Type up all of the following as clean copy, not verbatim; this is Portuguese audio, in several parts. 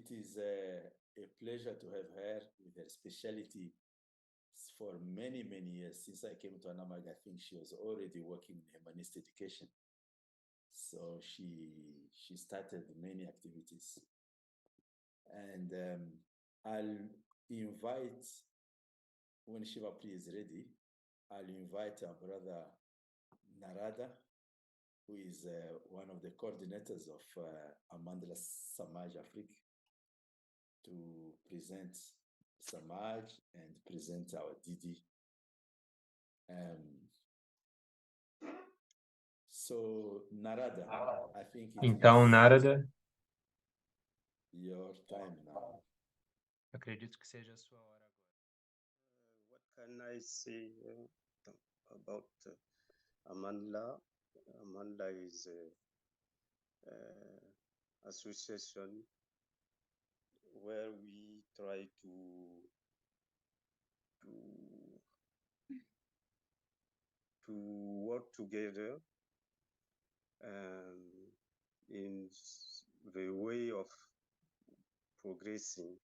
It is a pleasure to have her with her specialty for many, many years. Since I came to Anamag, I think she was already working in humanist education. So she started many activities. And I'll invite, when Shiva Pri is ready, I'll invite our brother Narada, who is one of the coordinators of Amandla Samaj Afrique, to present Samaj and present our Didi. So Narada, I think Então, Narada, your time now. acredito que seja a sua hora agora. What can I say about Amandla? Amandla is an association where we try to work together in the way of progressing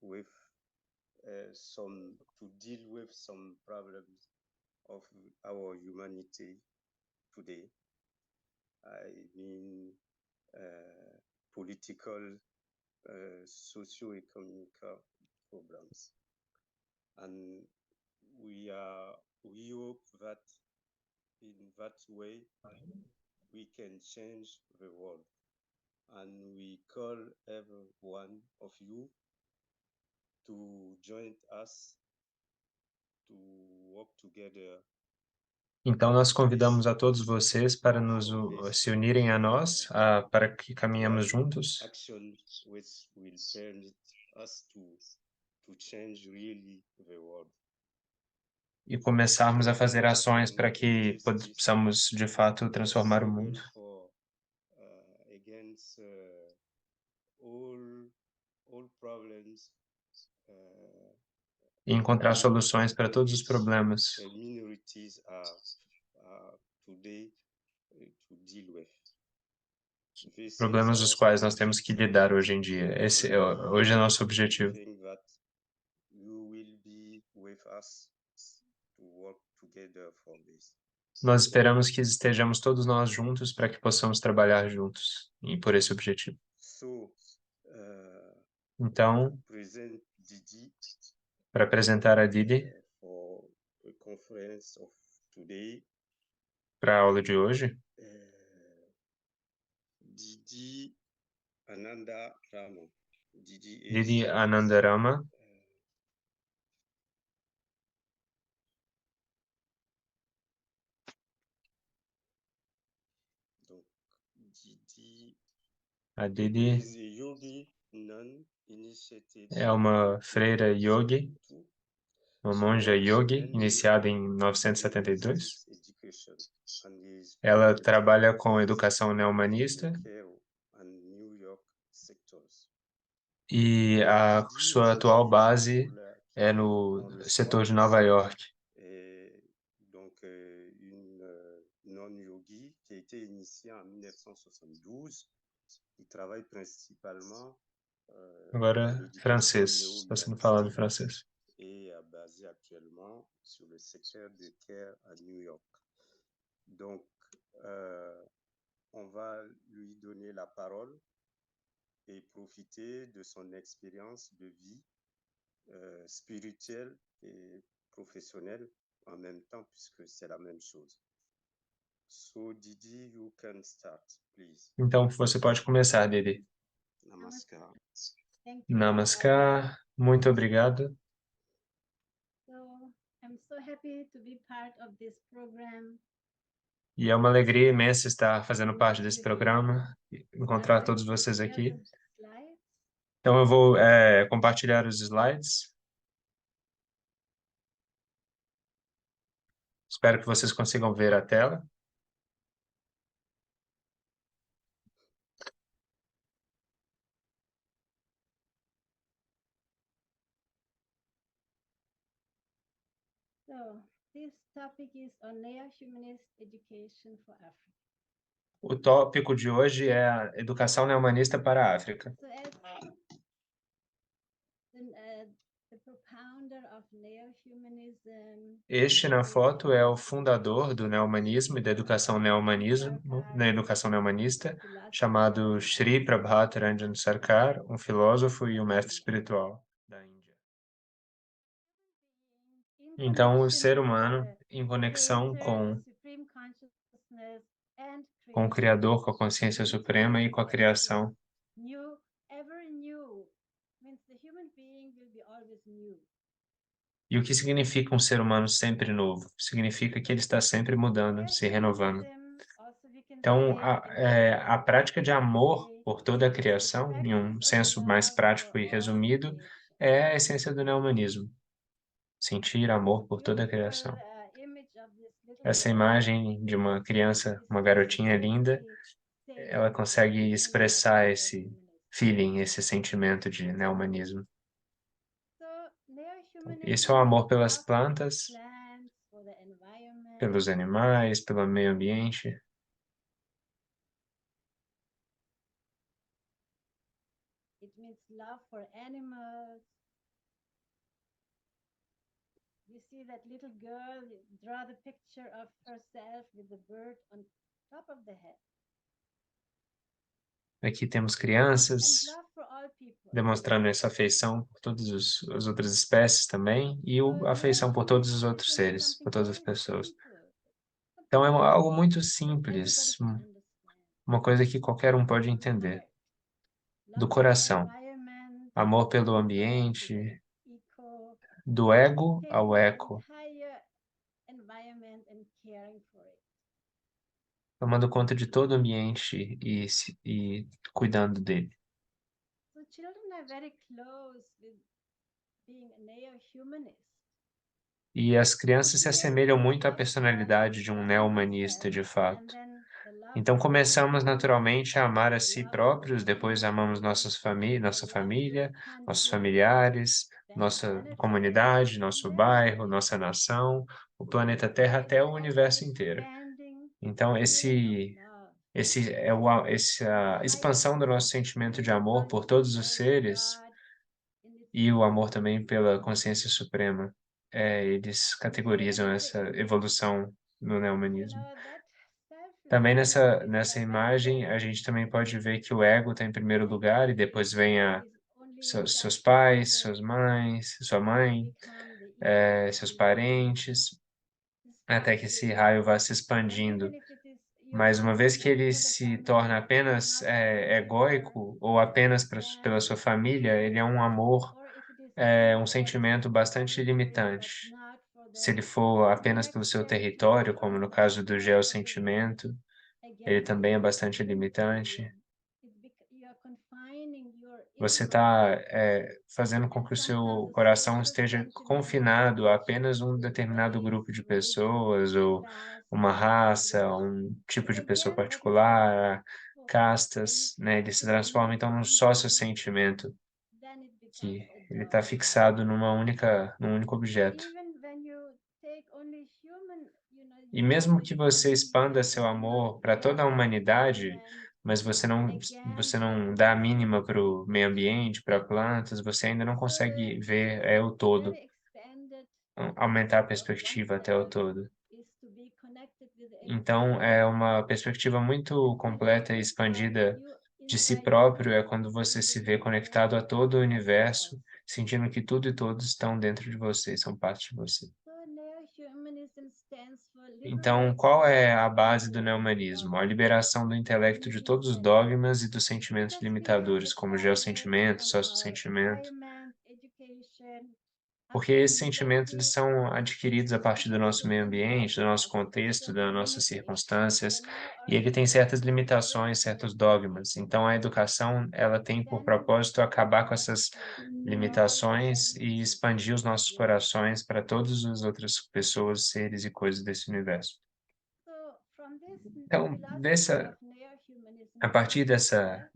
with to deal with some problems of our humanity today. I mean political, socio-economic problems. And we hope that in that way we can change the world. And we call every one of you to join us to work together. Então, nós convidamos a todos vocês para se unirem a nós, para que caminhemos juntos. Action which will permit us to change really the world. E começarmos a fazer ações para que possamos, de fato, transformar o mundo. Against all problems, E encontrar soluções para todos os problemas. Minorities are today to deal with. Problemas dos quais nós temos que lidar hoje em dia. Esse hoje é nosso objetivo. Nós esperamos que estejamos todos nós juntos para que possamos trabalhar juntos e por esse objetivo. Então, para apresentar a Didi para a aula de hoje, Didi Anandarama. Didi Anandarama a Didi é uma freira yogi, uma monja yogi, iniciada em 1972. Ela trabalha com educação neohumanista e a sua atual base é no setor de Nova York. Donc, une non-yogi qui a été initiée en 1972. Il travaille principalement Agora, francês. Está sendo falado em francês. Et basé actuellement sur le secteur de care à New York. Donc, on va lui donner la parole et profiter de son expérience de vie spirituelle et professionnelle en même temps, puisque c'est la même chose. So, Didi, you can start, please. Então, você pode começar, Didi. Namaskar. Namaskar. Muito obrigado. So, I'm so happy to be part of this program. E é uma alegria imensa estar fazendo parte desse programa, encontrar todos vocês aqui. Então, eu vou compartilhar os slides. Espero que vocês consigam ver a tela. So, this topic is on neo-humanist education for Africa. O tópico de hoje é a educação neohumanista para a África. So, propounder of neo-humanism. Este na foto é o fundador do neo-humanismo e da educação neo-humanista, chamado Sri Prabhat Ranjan Sarkar, um filósofo e um mestre espiritual da Índia. Então, o ser humano, em conexão com o Criador, com a consciência suprema e com a criação. E o que significa um ser humano sempre novo? Significa que ele está sempre mudando, se renovando. Então, a prática de amor por toda a criação, em um senso mais prático e resumido, é a essência do neo-humanismo. Sentir amor por toda a criação. Essa imagem de uma criança, uma garotinha linda, ela consegue expressar esse feeling, esse sentimento de neo-humanismo. Esse é o amor pelas plantas, pelos animais, pelo meio ambiente. It means love for animals. You see that little girl draw the picture of herself with the bird on top of the head. Aqui temos crianças demonstrando essa afeição por todas as outras espécies também e a afeição por todos os outros seres, por todas as pessoas. Então é algo muito simples, uma coisa que qualquer um pode entender. Do coração, amor pelo ambiente, do ego ao eco, tomando conta de todo o ambiente e cuidando dele. E as crianças se assemelham muito à personalidade de um neo-humanista, de fato. Então começamos naturalmente a amar a si próprios, depois amamos nossa família, nossos familiares, nossa comunidade, nosso bairro, nossa nação, o planeta Terra, até o universo inteiro. Então essa expansão do nosso sentimento de amor por todos os seres e o amor também pela consciência suprema, eles categorizam essa evolução no neo-humanismo. Também nessa imagem, a gente também pode ver que o ego está em primeiro lugar e depois vem seus pais, suas mães, sua mãe, seus parentes, até que esse raio vá se expandindo. Mas uma vez que ele se torna apenas egóico ou apenas pela sua família, ele é um amor, um sentimento bastante limitante. Se ele for apenas pelo seu território, como no caso do geossentimento, ele também é bastante limitante. Você está fazendo com que o seu coração esteja confinado a apenas um determinado grupo de pessoas, ou uma raça, um tipo de pessoa particular, castas, né? Ele se transforma então num sócio sentimento, que ele está fixado num único objeto. E mesmo que você expanda seu amor para toda a humanidade, mas você não dá a mínima para o meio ambiente, para plantas, você ainda não consegue ver o todo, aumentar a perspectiva até o todo. Então, é uma perspectiva muito completa e expandida de si próprio, é quando você se vê conectado a todo o universo, sentindo que tudo e todos estão dentro de você, são parte de você. Então, qual é a base do neo-humanismo? A liberação do intelecto de todos os dogmas e dos sentimentos limitadores, como geossentimento, sócio-sentimento. Porque esses sentimentos eles são adquiridos a partir do nosso meio ambiente, do nosso contexto, das nossas circunstâncias, e ele tem certas limitações, certos dogmas. Então, a educação, ela tem por propósito acabar com essas limitações e expandir os nossos corações para todas as outras pessoas, seres e coisas desse universo. Então, a partir dessa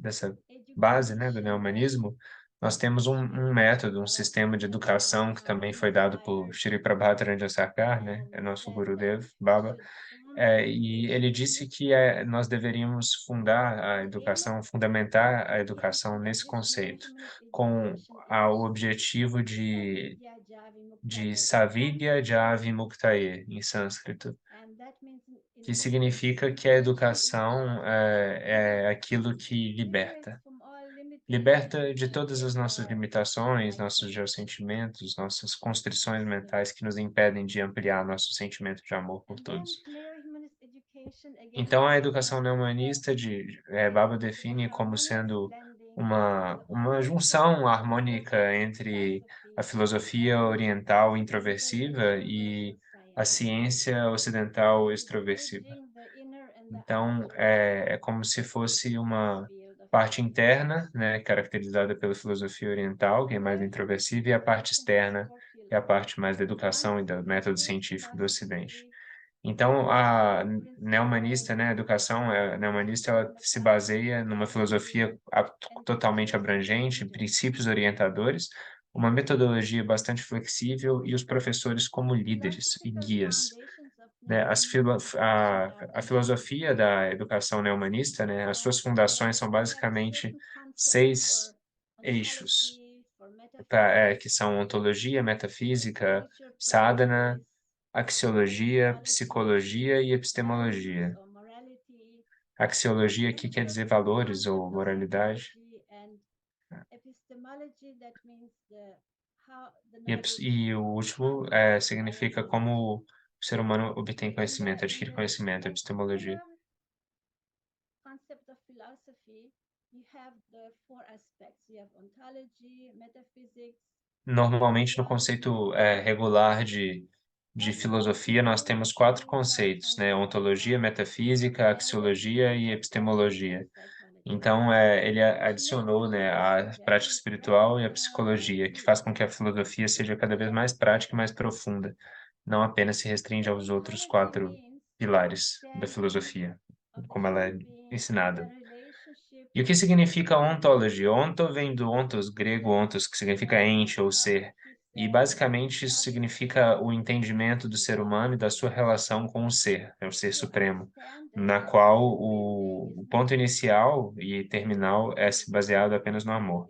base, né, do neo-humanismo, nós temos um método, um sistema de educação que também foi dado por Shri Prabhat Ranjan Sarkar, né, é nosso Gurudev, Baba, E ele disse que nós deveríamos fundamentar a educação nesse conceito, com o objetivo de Savigya Javi Muktaye, em sânscrito, que significa que a educação é aquilo que liberta. Liberta de todas as nossas limitações, nossos geossentimentos, nossas constrições mentais que nos impedem de ampliar nosso sentimento de amor por todos. Então, a educação neo-humanista Baba define como sendo uma junção harmônica entre a filosofia oriental introversiva e a ciência ocidental extroversiva. Então, é como se fosse uma parte interna, né, caracterizada pela filosofia oriental, que é mais introversiva, e a parte externa, que é a parte mais da educação e do método científico do Ocidente. Então, a neo-humanista, né, a educação neo-humanista, ela se baseia numa filosofia totalmente abrangente, princípios orientadores, uma metodologia bastante flexível e os professores como líderes e guias, né? A filosofia da educação neo-humanista, né, as suas fundações são basicamente 6 eixos, que são ontologia, metafísica, sadhana, axiologia, psicologia e epistemologia. Axiologia aqui quer dizer valores ou moralidade. E o último significa como o ser humano obtém conhecimento, adquire conhecimento, epistemologia. Concept of philosophy, you have the 4 aspects. You have ontology, metaphysics. Normalmente, no conceito regular de filosofia, nós temos 4 conceitos, né? Ontologia, metafísica, axiologia e epistemologia. Então, ele adicionou, né, a prática espiritual e a psicologia, que faz com que a filosofia seja cada vez mais prática e mais profunda, não apenas se restringe aos outros 4 pilares da filosofia, como ela é ensinada. E o que significa ontology? Onto vem do ontos, grego ontos, que significa ente ou ser. E basicamente isso significa o entendimento do ser humano e da sua relação com o ser supremo, na qual o ponto inicial e terminal é baseado apenas no amor.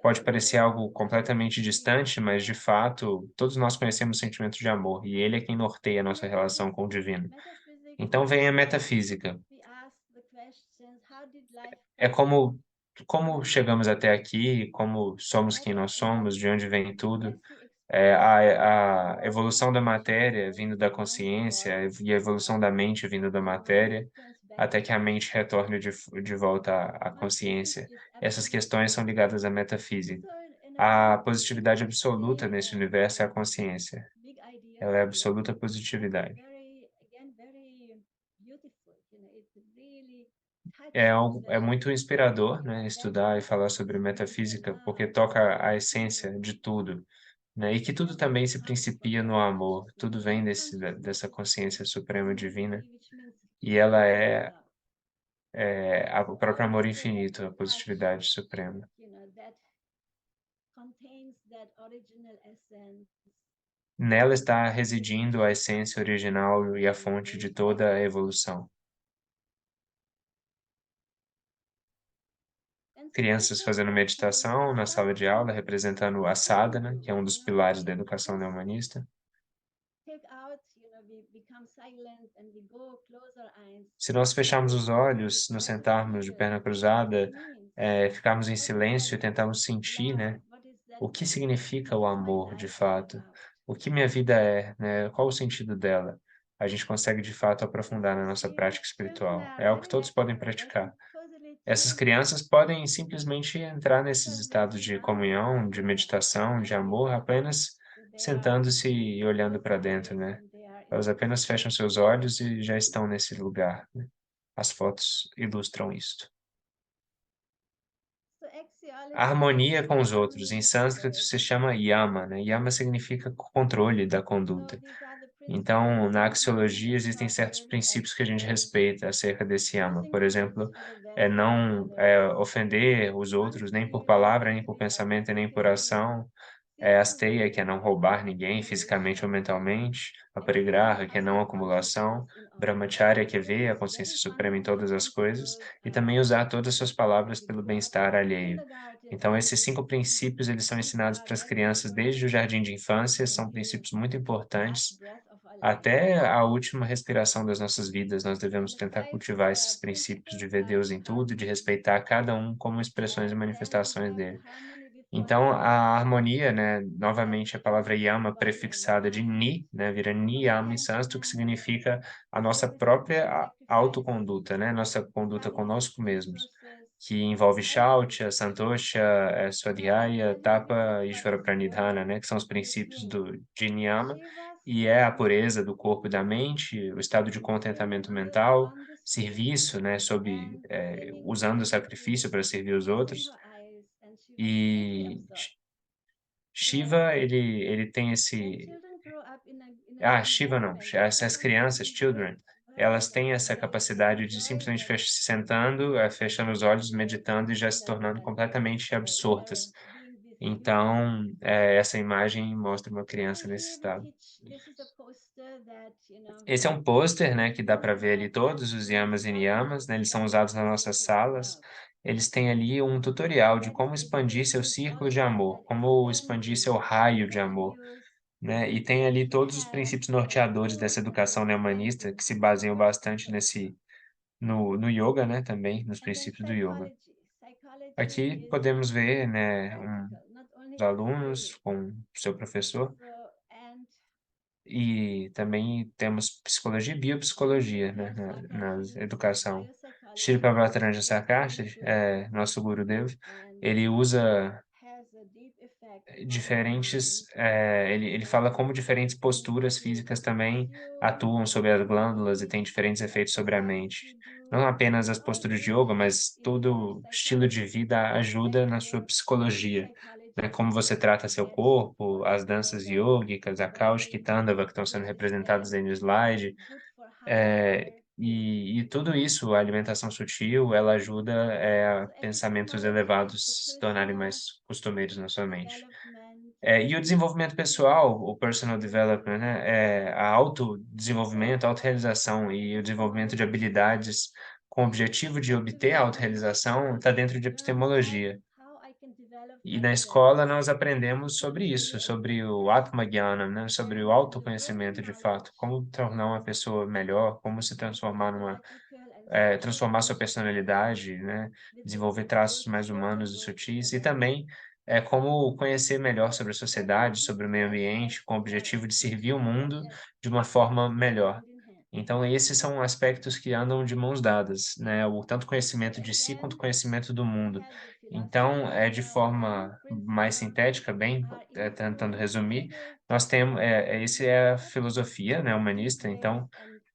Pode parecer algo completamente distante, mas de fato, todos nós conhecemos o sentimento de amor, e ele é quem norteia a nossa relação com o divino. Então vem a metafísica. É como chegamos até aqui, como somos quem nós somos, de onde vem tudo. A evolução da matéria vindo da consciência e a evolução da mente vindo da matéria, até que a mente retorne de volta à consciência. Essas questões são ligadas à metafísica. A positividade absoluta nesse universo é a consciência. Ela é a absoluta positividade. É muito inspirador, né, estudar e falar sobre metafísica, porque toca a essência de tudo, né? E que tudo também se principia no amor, tudo vem dessa consciência suprema divina, e ela é o próprio amor infinito, a positividade suprema. Nela está residindo a essência original e a fonte de toda a evolução. Crianças fazendo meditação na sala de aula, representando a sadhana, que é um dos pilares da educação neo-humanista. Se nós fecharmos os olhos, nos sentarmos de perna cruzada, ficarmos em silêncio e tentarmos sentir, né, o que significa o amor, de fato? O que minha vida é, né? Qual o sentido dela? A gente consegue, de fato, aprofundar na nossa prática espiritual. É algo que todos podem praticar. Essas crianças podem simplesmente entrar nesses estados de comunhão, de meditação, de amor, apenas sentando-se e olhando para dentro, né? Elas apenas fecham seus olhos e já estão nesse lugar, né? As fotos ilustram isto. A harmonia com os outros, em sânscrito se chama yama, né? Yama significa controle da conduta. Então, na axiologia existem certos princípios que a gente respeita acerca desse yama. Por exemplo, não ofender os outros nem por palavra, nem por pensamento, nem por ação. Asteia, que é não roubar ninguém fisicamente ou mentalmente, Aparigraha, que é não acumulação, Brahmacharya, que é ver a consciência suprema em todas as coisas, e também usar todas as suas palavras pelo bem-estar alheio. Então, esses 5 princípios, eles são ensinados para as crianças desde o jardim de infância, são princípios muito importantes. Até a última respiração das nossas vidas, nós devemos tentar cultivar esses princípios de ver Deus em tudo, de respeitar cada um como expressões e manifestações dele. Então, a harmonia, né, novamente a palavra yama prefixada de ni, né, vira niyama em sânscrito, que significa a nossa própria autoconduta, né, nossa conduta conosco mesmos, que envolve Shaucha, Santosha, Swadhyaya, Tapa e Ishvara Pranidhana, né, que são os princípios de niyama, e é a pureza do corpo e da mente, o estado de contentamento mental, serviço, né, usando o sacrifício para servir os outros, e Shiva, ele tem esse... Shiva não, essas crianças, children, elas têm essa capacidade de simplesmente se sentando, fechando os olhos, meditando e já se tornando completamente absortas. Então, essa imagem mostra uma criança nesse estado. Esse é um pôster, né, que dá para ver ali todos os yamas e niyamas, né, eles são usados nas nossas salas. Eles têm ali um tutorial de como expandir seu círculo de amor, como expandir seu raio de amor, né? E tem ali todos os princípios norteadores dessa educação neomanista que se baseiam bastante no yoga, né, também, nos princípios do yoga. Aqui podemos ver, né, os alunos com o seu professor. E também temos psicologia e biopsicologia, né, na educação. Shri Prabhataranja Sarkar, nosso Gurudev, ele usa ele fala como diferentes posturas físicas também atuam sobre as glândulas e têm diferentes efeitos sobre a mente. Não apenas as posturas de yoga, mas todo estilo de vida ajuda na sua psicologia, né? Como você trata seu corpo, as danças yógicas, a Kaushik e Tandava que estão sendo representadas aí no slide, e tudo isso, a alimentação sutil, ela ajuda a pensamentos elevados se tornarem mais costumeiros na sua mente. E o desenvolvimento pessoal, o personal development, né, a autodesenvolvimento, a autorrealização e o desenvolvimento de habilidades com o objetivo de obter a autorrealização está dentro de epistemologia. E na escola nós aprendemos sobre isso, sobre o Atmagyana, né? Sobre o autoconhecimento de fato, como tornar uma pessoa melhor, como se transformar transformar sua personalidade, né? Desenvolver traços mais humanos e sutis, e também como conhecer melhor sobre a sociedade, sobre o meio ambiente, com o objetivo de servir o mundo de uma forma melhor. Então, esses são aspectos que andam de mãos dadas, né? O tanto conhecimento de si quanto conhecimento do mundo. Então, de forma mais sintética, tentando resumir, nós temos, esse é a filosofia, né, humanista. Então,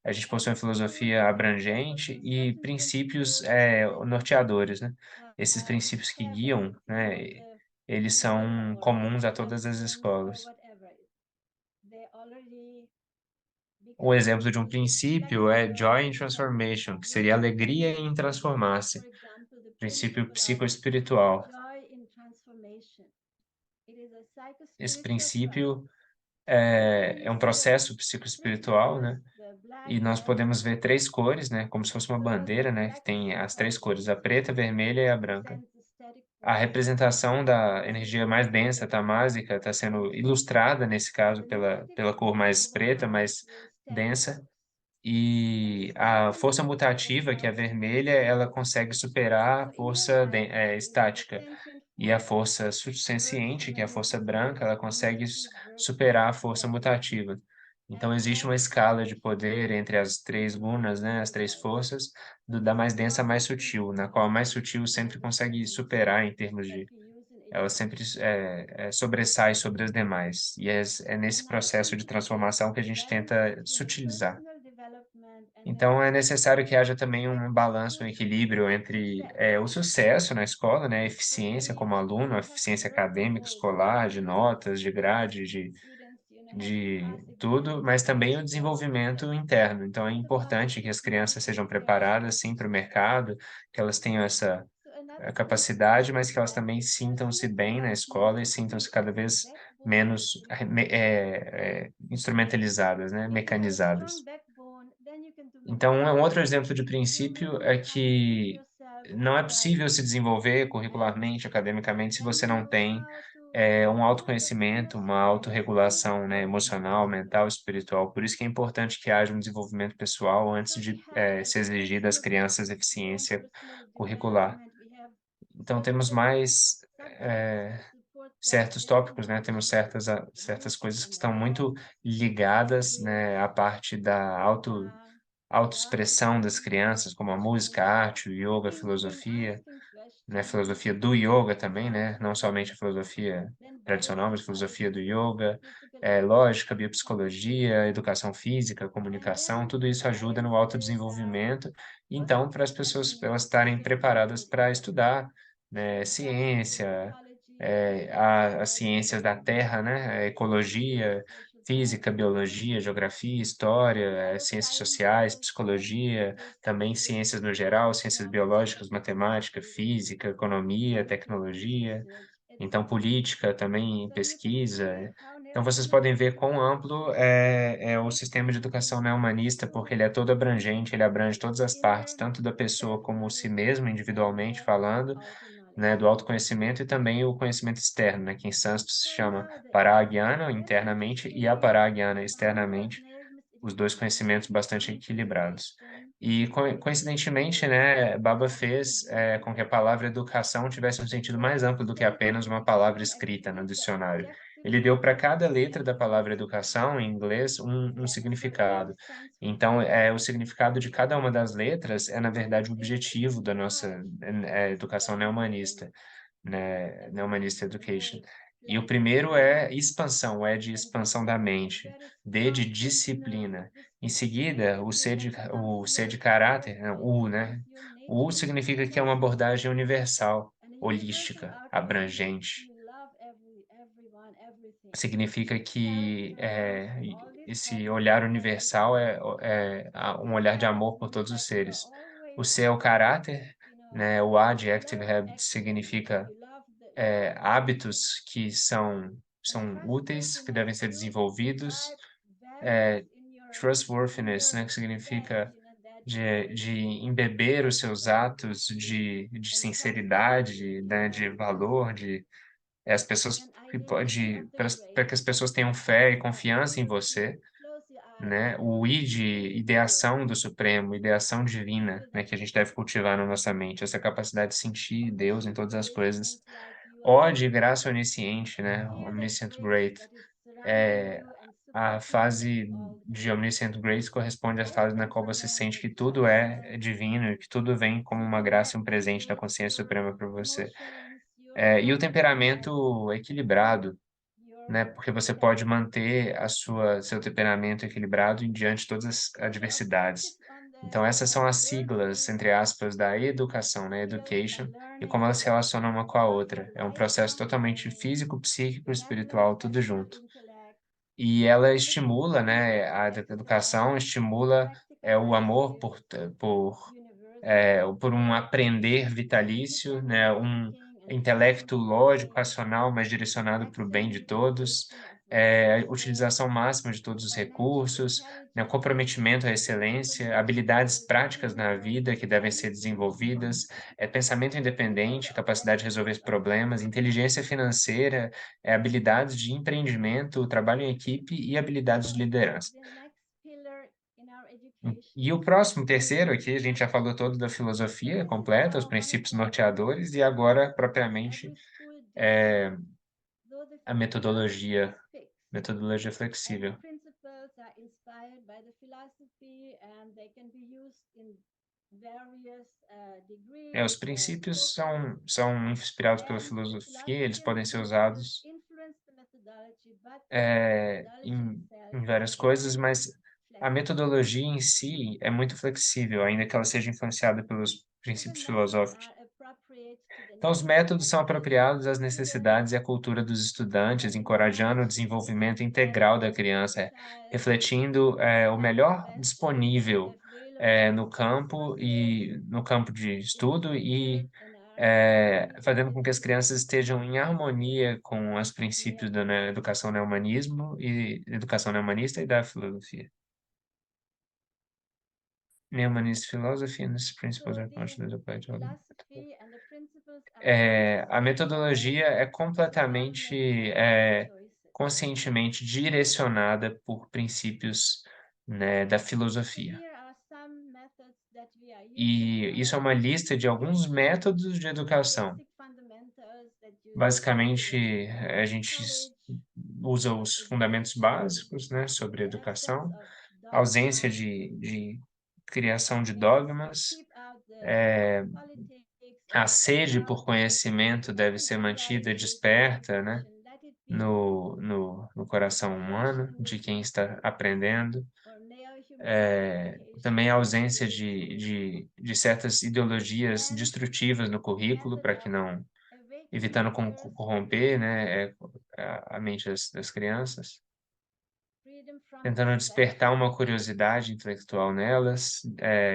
a gente possui uma filosofia abrangente e princípios norteadores, né? Esses princípios que guiam, né, eles são comuns a todas as escolas. Um exemplo de um princípio é Joy in Transformation, que seria alegria em transformar-se, princípio psicoespiritual. Esse princípio é um processo psicoespiritual, né? E nós podemos ver 3 cores, né? Como se fosse uma bandeira, né? Que tem as 3 cores, a preta, a vermelha e a branca. A representação da energia mais densa, tamásica, está sendo ilustrada, nesse caso, pela cor mais preta, mais densa. E a força mutativa, que é a vermelha, ela consegue superar a força estática. E a força senciente, que é a força branca, ela consegue superar a força mutativa. Então, existe uma escala de poder entre as 3 gunas, né, as 3 forças, da mais densa à mais sutil, na qual a mais sutil sempre consegue superar em termos de... Ela sempre sobressai sobre as demais. E é nesse processo de transformação que a gente tenta sutilizar. Então, é necessário que haja também um balanço, um equilíbrio entre o sucesso na escola, né, a eficiência como aluno, a eficiência acadêmica, escolar, de notas, de grade, de tudo, mas também o desenvolvimento interno. Então, é importante que as crianças sejam preparadas, sim, para o mercado, que elas tenham essa capacidade, mas que elas também sintam-se bem na escola e sintam-se cada vez menos instrumentalizadas, né, mecanizadas. Então, um outro exemplo de princípio é que não é possível se desenvolver curricularmente, academicamente, se você não tem um autoconhecimento, uma autorregulação, né, emocional, mental, espiritual. Por isso que é importante que haja um desenvolvimento pessoal antes de se exigir das crianças eficiência curricular. Então, temos mais certos tópicos, né? Temos certas coisas que estão muito ligadas, né, à parte da autoexpressão das crianças, como a música, a arte, o yoga, a filosofia, né? Filosofia do yoga também, né? Não somente a filosofia tradicional, mas a filosofia do yoga, lógica, biopsicologia, educação física, comunicação, tudo isso ajuda no autodesenvolvimento. Então, para as pessoas elas estarem preparadas para estudar, né, ciência, as ciências da Terra, né? A ecologia, física, biologia, geografia, história, ciências sociais, psicologia, também ciências no geral, ciências biológicas, matemática, física, economia, tecnologia, então política também, pesquisa. Então vocês podem ver quão amplo é o sistema de educação neohumanista, porque ele é todo abrangente, ele abrange todas as partes, tanto da pessoa como si mesma, individualmente falando, né, do autoconhecimento e também o conhecimento externo, né, que em sânscrito se chama paragyana internamente e aparagyana externamente, os dois conhecimentos bastante equilibrados. E coincidentemente, né, Baba fez com que a palavra educação tivesse um sentido mais amplo do que apenas uma palavra escrita no dicionário. Ele deu para cada letra da palavra educação, em inglês, um significado. Então, o significado de cada uma das letras é, na verdade, o objetivo da nossa educação neohumanista, né, Neohumanist Education. E o primeiro é expansão, é de expansão da mente, D de disciplina. Em seguida, o C de caráter, né, U, né? O U significa que é uma abordagem universal, holística, abrangente. Significa que esse olhar universal é um olhar de amor por todos os seres. O C é o caráter, né? O A de Active Habit significa hábitos que são úteis, que devem ser desenvolvidos. Trustworthiness, né? Que significa de embeber os seus atos de sinceridade, né? De valor, as pessoas para que as pessoas tenham fé e confiança em você, né? O I de ideação do Supremo, ideação divina, né? Que a gente deve cultivar na nossa mente, essa capacidade de sentir Deus em todas as coisas. O de graça onisciente, né? Omniscient Great. A fase de Omniscient Grace corresponde à fase na qual você sente que tudo é divino e que tudo vem como uma graça e um presente da consciência suprema para você. E o temperamento equilibrado, né? Porque você pode manter seu temperamento equilibrado diante de todas as adversidades. Então, essas são as siglas, entre aspas, da educação, né? Education, e como elas se relacionam uma com a outra. É um processo totalmente físico, psíquico, espiritual, tudo junto. E ela estimula, né? A educação estimula o amor por um aprender vitalício, né? Um intelecto lógico, racional, mas direcionado para o bem de todos, utilização máxima de todos os recursos, né? Comprometimento à excelência, habilidades práticas na vida que devem ser desenvolvidas, pensamento independente, capacidade de resolver problemas, inteligência financeira, habilidades de empreendimento, trabalho em equipe e habilidades de liderança. E o próximo, terceiro aqui, a gente já falou todo da filosofia completa, os princípios norteadores, e agora, propriamente, a metodologia flexível. Os princípios são inspirados pela filosofia, eles podem ser usados em várias coisas, mas a metodologia em si é muito flexível, ainda que ela seja influenciada pelos princípios filosóficos. Então, os métodos são apropriados às necessidades e à cultura dos estudantes, encorajando o desenvolvimento integral da criança, refletindo o melhor disponível no campo de estudo e fazendo com que as crianças estejam em harmonia com os princípios da educação educação neohumanista e da filosofia. Neohumanist philosophy and its principles So are the constantly applied to all. philosophy and the principles are A metodologia é all completamente, make choices. conscientemente direcionada por princípios, né, da So filosofia. here are some methods that we are using E in isso é our uma lista de alguns education, métodos de educação. basic fundamentals that you Basicamente, study a in gente college, usa os fundamentos básicos, né, sobre the absence educação, of ausência dogma, de criação de yes, dogmas, keep out the politics a and sede allow por conhecimento deve ser mantida individuality in desperta, né, education. Let it be no coração humano de quem está aprendendo. or neo-humanistic Também a education. ausência de certas ideologias destrutivas no currículo, para que não, evitando corromper, né, a mente das crianças, Freedom from tentando despertar uma distraction curiosidade intelectual nelas,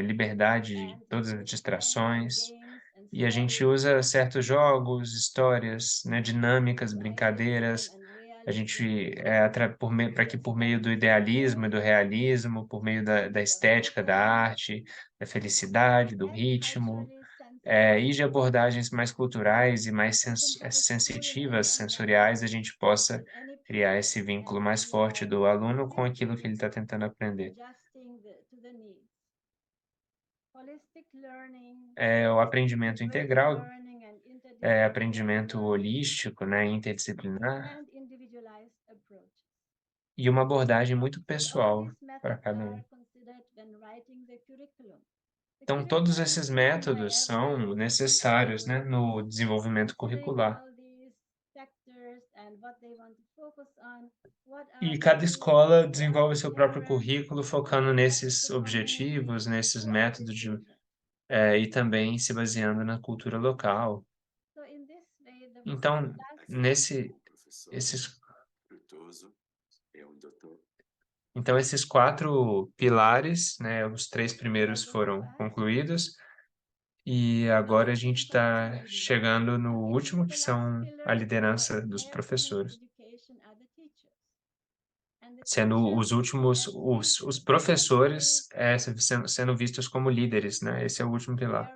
liberdade de and todas as playing distrações. games and E a gente stories, usa certos jogos, histórias, né, dinâmicas, idealism brincadeiras. and A gente, realism, para que por meio do idealismo e do realismo, por meio da estética, da arte, da felicidade, do and ritmo, culturally e sensitive. de abordagens mais culturais e mais You can have a student sensitivas, understand sensoriais, a gente possa at any criar period esse vínculo and mais we forte are do aluno com aquilo que ele flexibly está tentando aprender. adjusting to the needs. Holistic learning, O aprendimento integrated integral, learning and interdisciplinary aprendimento learning, holístico, né, interdisciplinar, and individualized approaches. e uma abordagem muito So all pessoal these para methods cada are um. considered when writing the curriculum. The Então, todos curriculum esses is written by métodos são necessários, né, no desenvolvimento considering curricular. all these factors and what they want to focus on, what are E the cada needs escola of desenvolve seu próprio parents, currículo focando of nesses the objetivos, community, nesses who are the métodos children. e também se baseando na cultura local. So in this way, the Então, last esses, Frutuoso, doutor. então, esses 4 pilares, né, os 3 primeiros was foram fast. concluídos, e agora a gente está chegando no último, que são a liderança dos professores. Sendo os últimos, os professores sendo vistos como líderes, né? Esse é o último pilar.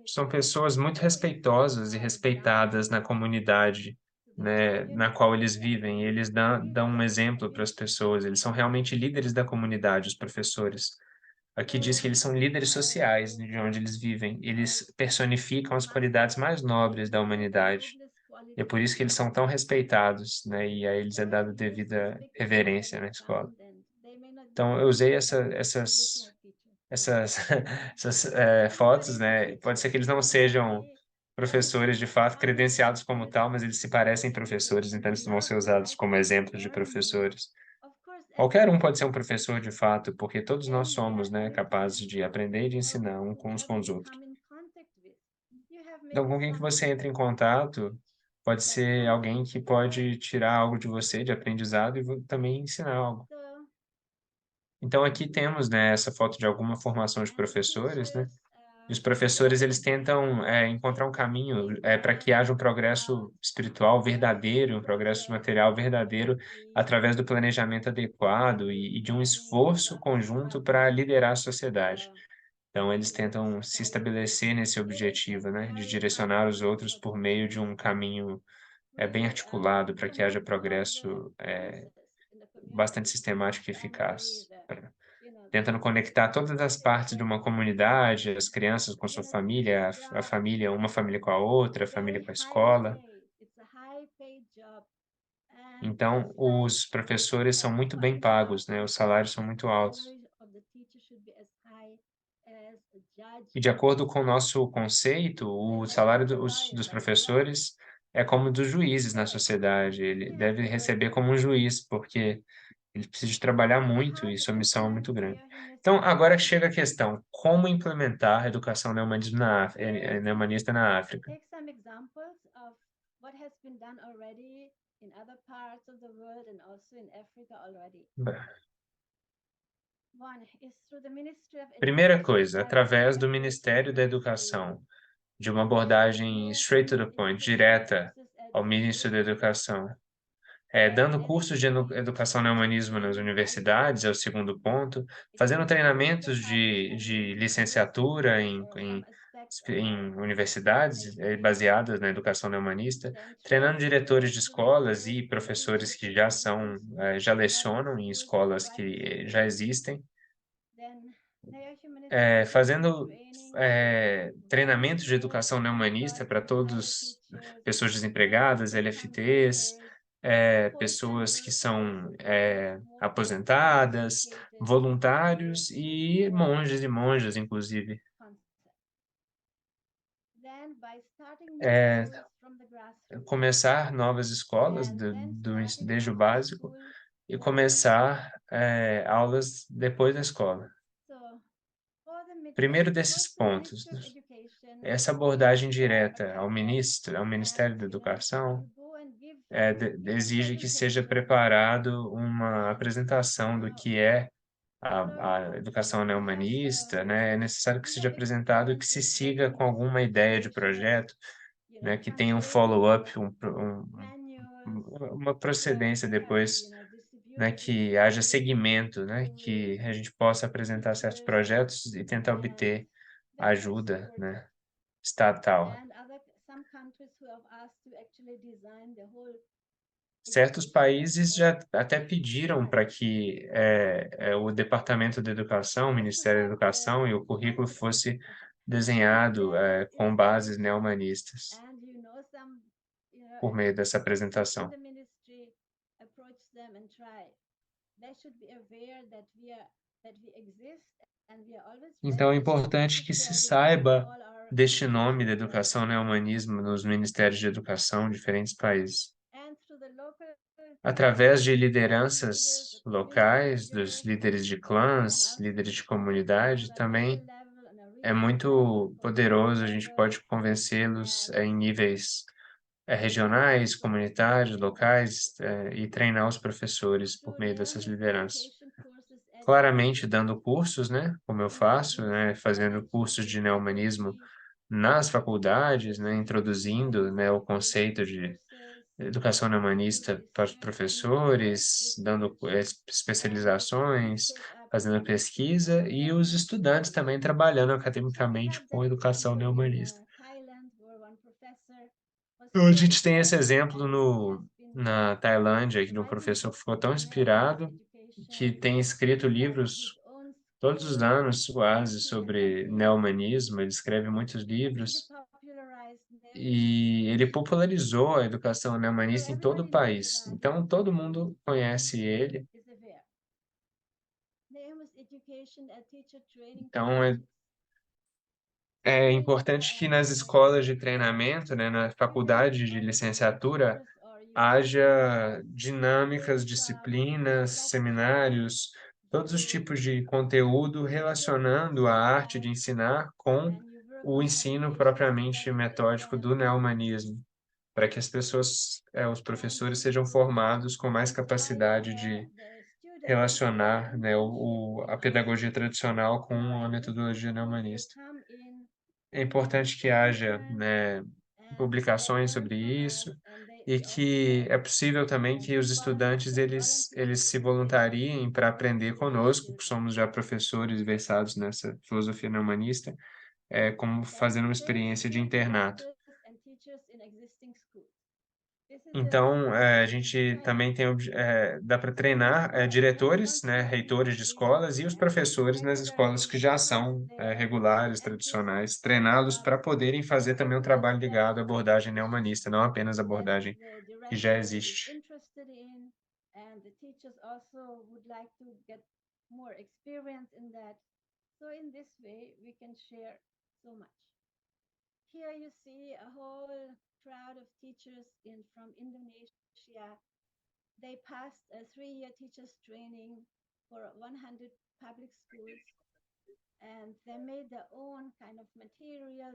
São pessoas muito respeitosas e respeitadas na comunidade, né, na qual eles vivem. Eles dão um exemplo para as pessoas. Eles são realmente líderes da comunidade, os professores. Aqui diz que eles são líderes sociais de onde eles vivem. Eles personificam as qualidades mais nobres da humanidade. E é por isso que eles são tão respeitados, né? E a eles é dada devida reverência na escola. Então, eu usei essas fotos, né? Pode ser que eles não sejam professores de fato credenciados como tal, mas eles se parecem professores, então eles vão ser usados como exemplos de professores. Qualquer um pode ser um professor de fato, porque todos nós somos, né, capazes de aprender e de ensinar uns com os outros. Então, com quem que você entra em contato, pode ser alguém que pode tirar algo de você de aprendizado e também ensinar algo. Então, aqui temos, né, essa foto de alguma formação de professores, né? E os professores, eles tentam encontrar um caminho para que haja um progresso espiritual verdadeiro, um progresso material verdadeiro, através do planejamento adequado e de um esforço conjunto para liderar a sociedade. Então, eles tentam se estabelecer nesse objetivo, né, de direcionar os outros por meio de um caminho bem articulado para que haja progresso bastante sistemático e eficaz, tentando conectar todas as partes de uma comunidade, as crianças com sua família, a família, uma família com a outra, a família com a escola. Então, os professores são muito bem pagos, né? Os salários são muito altos. E de acordo com o nosso conceito, o salário dos professores é como dos juízes na sociedade. Ele deve receber como um juiz, porque ele precisa de trabalhar muito e sua missão é muito grande. Então, agora chega a questão, como implementar a educação neohumanista na África? Take some examples of what has been done already in other parts of the world and also in Africa already. One is through the Ministry of Primeira Education coisa, by através do directly Ministério da engaging Educação, de uma abordaging straight to the point, direta ao ministro da Educação. Dando cursos de educação no humanismo nas universidades, é o segundo ponto, fazendo treinamentos de licenciatura em universidades baseadas na educação neohumanista, treinando diretores de escolas e professores que já lecionam em escolas que já existem, fazendo treinamentos de educação neohumanista para todos, pessoas desempregadas, LFTs, pessoas que são aposentadas, voluntários e monges e monjas, inclusive. Começar novas escolas desde o básico e começar aulas depois da escola. Primeiro desses pontos, essa abordagem direta ao Ministério da Educação, exige que seja preparado uma apresentação do que é a educação neohumanista, né? É necessário que seja apresentado e que se siga com alguma ideia de projeto, né? Que tenha um follow-up, uma procedência depois, né? Que haja segmento, né? Que a gente possa apresentar certos projetos e tentar obter ajuda, né? Estatal. Certos países já até pediram para que o Departamento de Educação, o Ministério da Educação e o currículo fosse desenhado com bases neohumanistas por meio dessa apresentação. Então, é importante que se saiba deste nome da educação neohumanismo nos ministérios de educação em diferentes países. Através de lideranças locais, dos líderes de clãs, líderes de comunidade, também é muito poderoso, a gente pode convencê-los em níveis regionais, comunitários, locais, e treinar os professores por meio dessas lideranças. Claramente dando cursos, né, como eu faço, né, fazendo cursos de neohumanismo nas faculdades, né, introduzindo, né, o conceito de educação neohumanista para os professores, dando especializações, fazendo pesquisa e os estudantes também trabalhando academicamente com educação neohumanista. Então, a gente tem esse exemplo na Tailândia, de um professor que ficou tão inspirado que tem escrito livros todos os anos, quase, sobre neohumanismo. Ele escreve muitos livros e ele popularizou a educação neohumanista em todo o país. Então, todo mundo conhece ele. Então, é importante que nas escolas de treinamento, né, na faculdade de licenciatura, haja dinâmicas, disciplinas, seminários, todos os tipos de conteúdo relacionando a arte de ensinar com o ensino propriamente metódico do neohumanismo, para que as pessoas, os professores sejam formados com mais capacidade de relacionar, né, a pedagogia tradicional com a metodologia neohumanista. É importante que haja, né, publicações sobre isso e que é possível também que os estudantes eles se voluntariem para aprender conosco, que somos já professores versados nessa filosofia neohumanista, como fazendo uma experiência de internato. Então, a gente também dá para treinar diretores, né, reitores de escolas e os professores nas escolas que já são regulares, tradicionais, treiná-los para poderem fazer também um trabalho ligado à abordagem neohumanista, não apenas a abordagem que já existe. Here you see a whole crowd of teachers from Indonesia. They passed a 3-year teachers training for 100 public schools, and they made their own kind of material.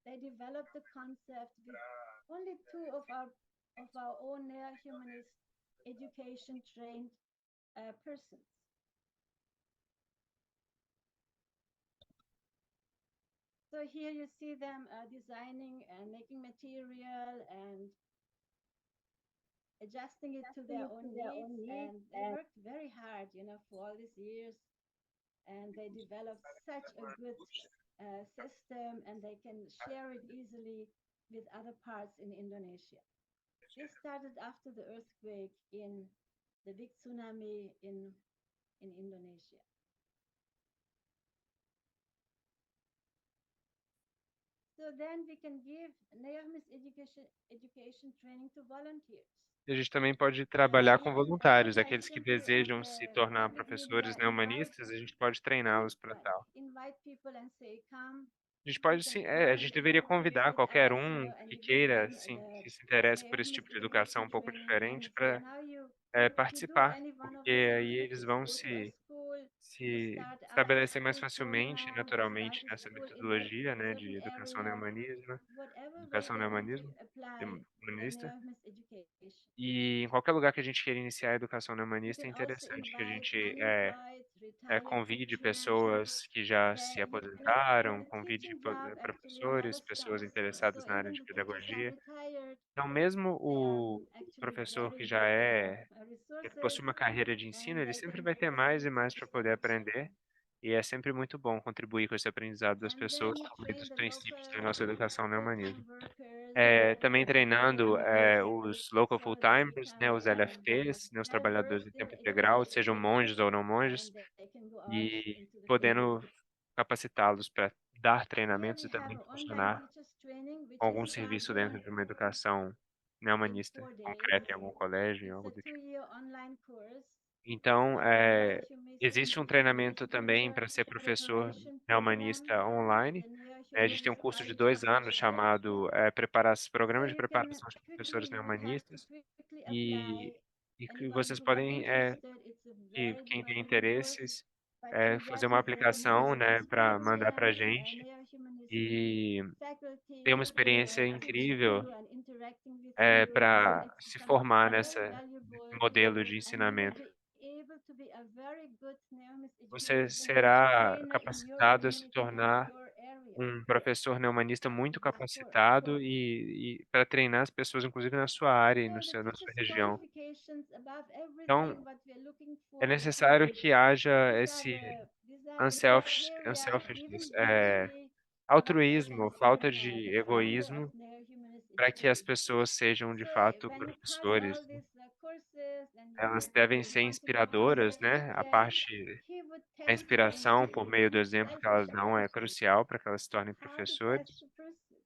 They developed the concept with only 2 of our own neo-humanist education trained persons. So here you see them designing and making material and adjusting it to their own needs. And they worked very hard, for all these years. And they developed such a good system, and they can share it easily with other parts in Indonesia. This started after the earthquake in the big tsunami in Indonesia. So then we can give Naomi's education training to volunteers. E a gente também pode trabalhar com voluntários, aqueles que desejam se tornar professores neohumanistas, a gente pode treiná-los para tal. Invite people and say, come. A gente pode sim, a gente deveria convidar qualquer um que queira, sim, que se interesse por esse tipo de educação um pouco diferente para participar, porque aí eles vão se estabelecer mais facilmente, naturalmente, nessa metodologia, né, de educação neohumanista, humanista. E em qualquer lugar que a gente queira iniciar a educação neohumanista, é interessante que a gente convide pessoas que já se aposentaram, convide professores, pessoas interessadas na área de pedagogia. Então, mesmo o professor que que possui uma carreira de ensino, ele sempre vai ter mais e mais para poder aprender. E é sempre muito bom contribuir com esse aprendizado das pessoas por meio dos princípios da nossa educação neohumanismo. Também treinando os local full-timers, né, os LFTs, né, os trabalhadores de tempo integral, sejam monges ou não monges, e podendo capacitá-los para dar treinamentos e também funcionar com algum serviço dentro de uma educação neohumanista concreta em algum colégio, algo do tipo. Então, existe um treinamento também para ser professor neohumanista online. A gente tem um curso de 2 anos chamado Programa de Preparação de Professores Neohumanistas. E que vocês podem, quem tem interesses, fazer uma aplicação, né, para mandar para a gente. E ter uma experiência incrível para se formar nesse modelo de ensinamento. Você será capacitado a se tornar um professor neohumanista muito capacitado e para treinar as pessoas, inclusive na sua área e na sua região. Então, é necessário que haja esse unselfishness, altruísmo, falta de egoísmo, para que as pessoas sejam de fato professores. Elas devem ser inspiradoras, né? A inspiração por meio do exemplo que elas dão é crucial para que elas se tornem professores.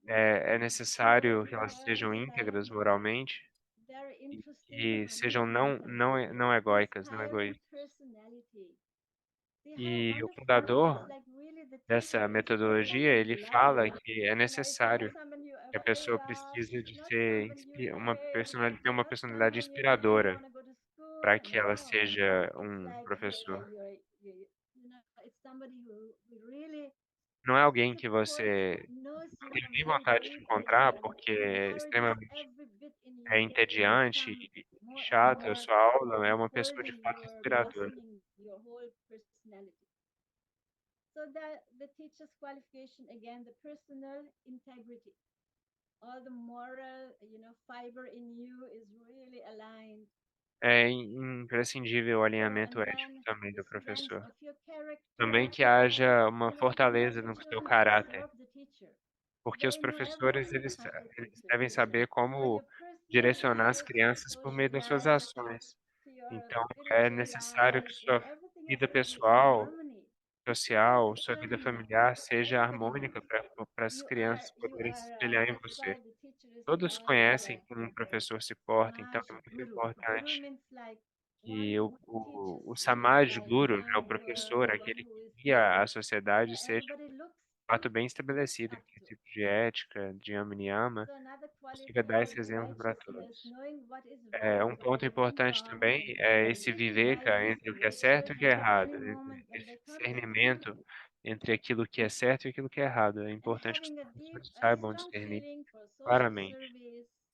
É necessário que elas sejam íntegras moralmente e sejam não egóicas, não egoístas. E o fundador dessa metodologia, ele fala que é necessário que a pessoa precise de ter uma personalidade inspiradora para que ela seja um professor. Não é alguém que você não tem nem vontade de encontrar porque é extremamente entediante e chato a sua aula, é uma pessoa de fato inspiradora. So the teacher's qualification, again, the personal integrity. All the moral, fiber in you is really aligned. É imprescindível o alinhamento ético também do professor. Também que haja uma fortaleza no seu caráter, porque os professores eles devem saber como direcionar as crianças por meio das suas ações. Então, é necessário que sua vida pessoal, social, sua vida familiar seja harmônica para as crianças poderem se espelhar em você. Todos conhecem como um professor se porta, então é muito importante que o Samaj Guru, né, o professor, aquele que guia a sociedade, seja de fato bem estabelecido em princípios de ética, de Yama Niyama, consiga dar esse exemplo para todos. Um ponto importante também é esse viveka entre o que é certo e o que é errado, esse discernimento entre aquilo que é certo e aquilo que é errado. É importante que os professores saibam discernir claramente.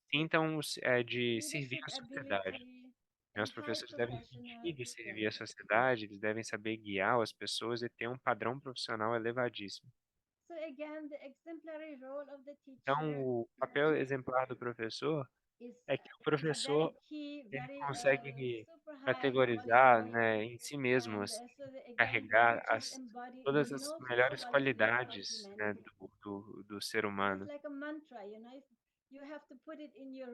Sintam de servir à sociedade. Os professores devem sentir de servir à sociedade, eles devem saber guiar as pessoas e ter um padrão profissional elevadíssimo. So again, the exemplary role of the Então, teacher o papel exemplar do professor is é que o very professor key, ele very consegue super high on the categorizar, point. né, em si mesmo, And assim, so again, the carregar teachers embody the todas as noblest melhores qualities of qualidades, né, humanity. do ser It's humano. like a mantra, if you have to put it in your,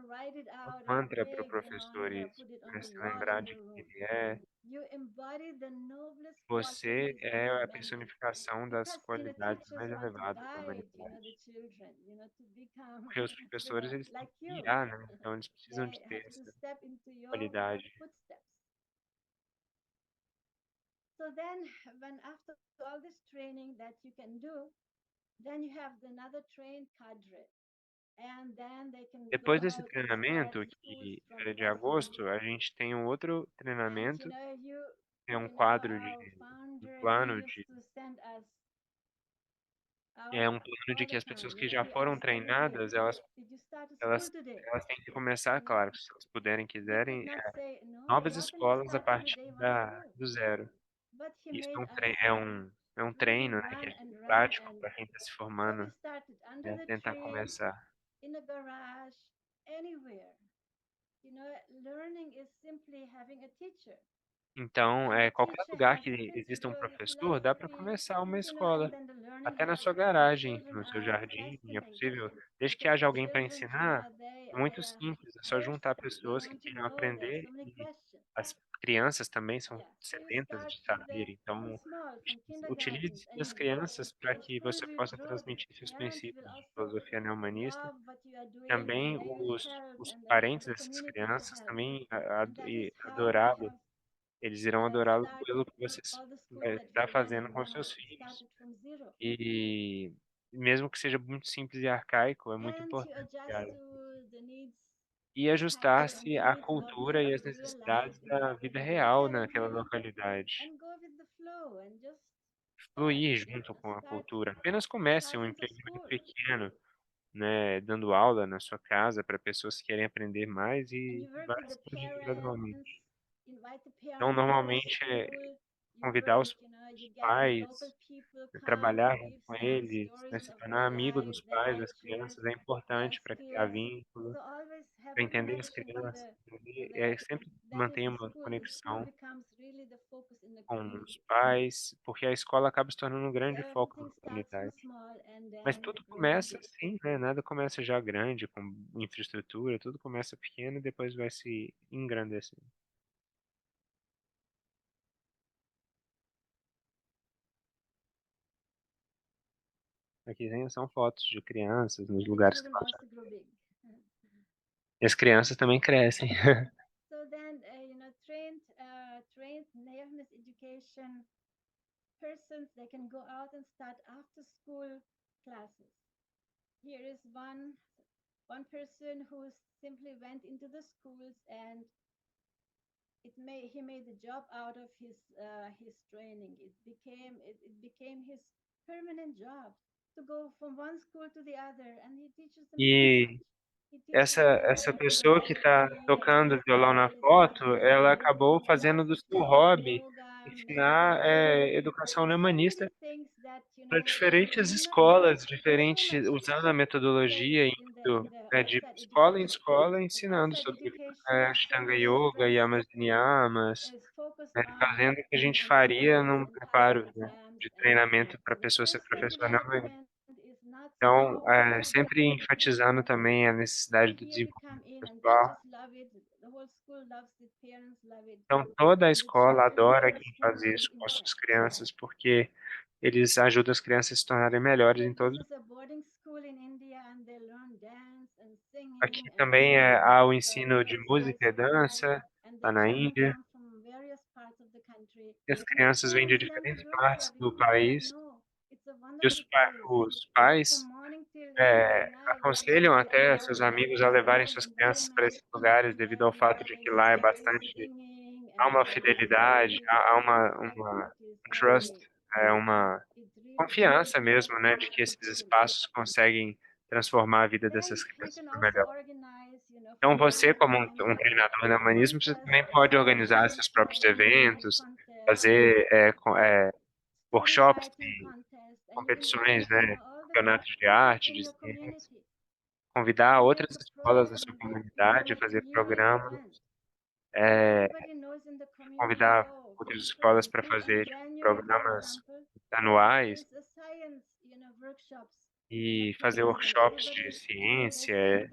write it Um out mantra para o big, professor isso, put it on né, the se wall lembrar in de your que room. ele é, You embody the noblest você qualities of é a humanity. personificação das Because qualidades teachers mais want to elevadas da guide, the humanidade. children, to become Porque os professores, eles têm like que you. guiar, né, então eles precisam They de ter have to essa step into your qualidade. footsteps. So then, when after all this training that you can do, then you have another trained cadre. And then they can go Depois desse out and start treinamento, the schools que from era de ground. agosto, a gente tem um outro And treinamento, you é um quadro our de founder, plano he used de to send us é out um plano de all que the as time. pessoas que já He foram asked every day, treinadas, did you start a school elas today? elas têm que começar, claro, se elas puderem, He could quiserem, not say, no, novas how can you escolas a start every partir day one school? do zero. But he Isso made us é um really treino, né, que run é and run. prático And para quem está se so formando, we started under né, the tentar tree, começar. in a garage, anywhere. Learning is simply having a teacher. Então, And the qualquer teacher lugar has que a exista um principle, a professor, dá para philosophy, começar uma and escola. then the learning Até na has, sua the garagem, children no seu are jardim, é fascinated. possível. Desde que Because haja the alguém para children, ensinar, é muito they are simples, é só juntar thirsty. They pessoas que want to queiram know. They have aprender so many e questions. as crianças também são Yeah. So you sedentas start de with the saber. Então, small, from kindergarten, utilize and as crianças para the que school você will possa grow. The transmitir seus parents will princípios de also filosofia neohumanista. love what you are doing, Também and they will help, os and then parentes the dessas community will crianças help. também And that is how we adorá-lo. have Eles irão adorá-lo pelo started que você all the schools that está we run, fazendo com seus it filhos. started from zero. E mesmo que seja muito simples e arcaico, é muito And to importante. adjust to the needs, E culture and ajustar-se à needs, what cultura e people às real life necessidades in da that vida particular real naquela territory, localidade. and go with the flow and just Fluir junto com a cultura. Apenas comece um start into empreendimento school. pequeno, né, dando aula na sua casa para pessoas que querem aprender mais And e you work vai with the expandindo parents, gradualmente. invite the Então, parents to the normalmente, school. You convidar bring, os you get the pais, local people come trabalhar and junto give com some eles, né, stories se of tornar their amigo life, dos their pais das lectures, crianças é their importante para criar skills. vínculo, So always have para a entender as connection crianças, sempre that is mantenha the uma school. The school conexão becomes really the focus in the com community. os pais, porque a escola acaba se tornando um So grande foco everything na starts from comunidade. small and Mas then tudo grows começa big. assim, né? Nada começa já grande, com infraestrutura, tudo começa pequeno e depois vai se engrandecendo. Aqui são fotos de crianças nos And the lugares que children nós já. also grow big. E as crianças também crescem. So then, trained nearness education persons, they can go out and start after school classes. Here is one person who simply went into the schools, and he made a job out of his training. It became his permanent job to go from one school to the other, and he teaches them so E much. He teaches them essa pessoa que está embryology and tocando violão na spirituality foto, ela and acabou fazendo do seu hobby yoga, ensinar meditation, educação so many humanista things that para are diferentes not escolas, so much usando a metodologia place in indo, the de outside escola em education. escola, And ensinando outside sobre education is Ashtanga very Yoga, different, Yamas Niyamas, is focused né, on fazendo o que a gente faria exams num and passing preparo, né, exams, de and treinamento para a so the pessoa ser personal professora na manhã. development is not Então, so sempre enfatizando também a necessidade do here we come desenvolvimento in, and pessoal. teachers love it, the whole school loves it, parents love it, Então, toda a and the escola children adora and the quem school faz really isso com as suas interact. crianças, porque eles ajudam as crianças a se tornarem melhores So em this todo. is a boarding school in India, and they learn dance and Aqui singing também and há o so ensino de it's música e dança, and the lá na children Índia. come from various parts of the country, E as and the crianças vêm de parents never diferentes grow partes up, do they say país. no, it's a E wonderful place os from pais morning till night. aconselham They até are seus in amigos a a levarem wonderful suas crianças para environment, esses lugares devido ao fato de there que is lá é always bastante. singing Há uma and fidelidade, very há respect, it is um trust, very uma it really confiança mesmo, né, de que esses espaços conseguem transformar a vida then dessas we crianças can para also melhor. organize, Então, from time você, to como time, treinador de humanismo, você também contests, pode organizar seus próprios brainstorming eventos, contests, fazer story workshops writing contests, and competições, né, campeonatos de arte, de ciência, convidar outras escolas da sua comunidade a fazer programas, convidar outras escolas para fazer programas anuais e fazer workshops de ciência,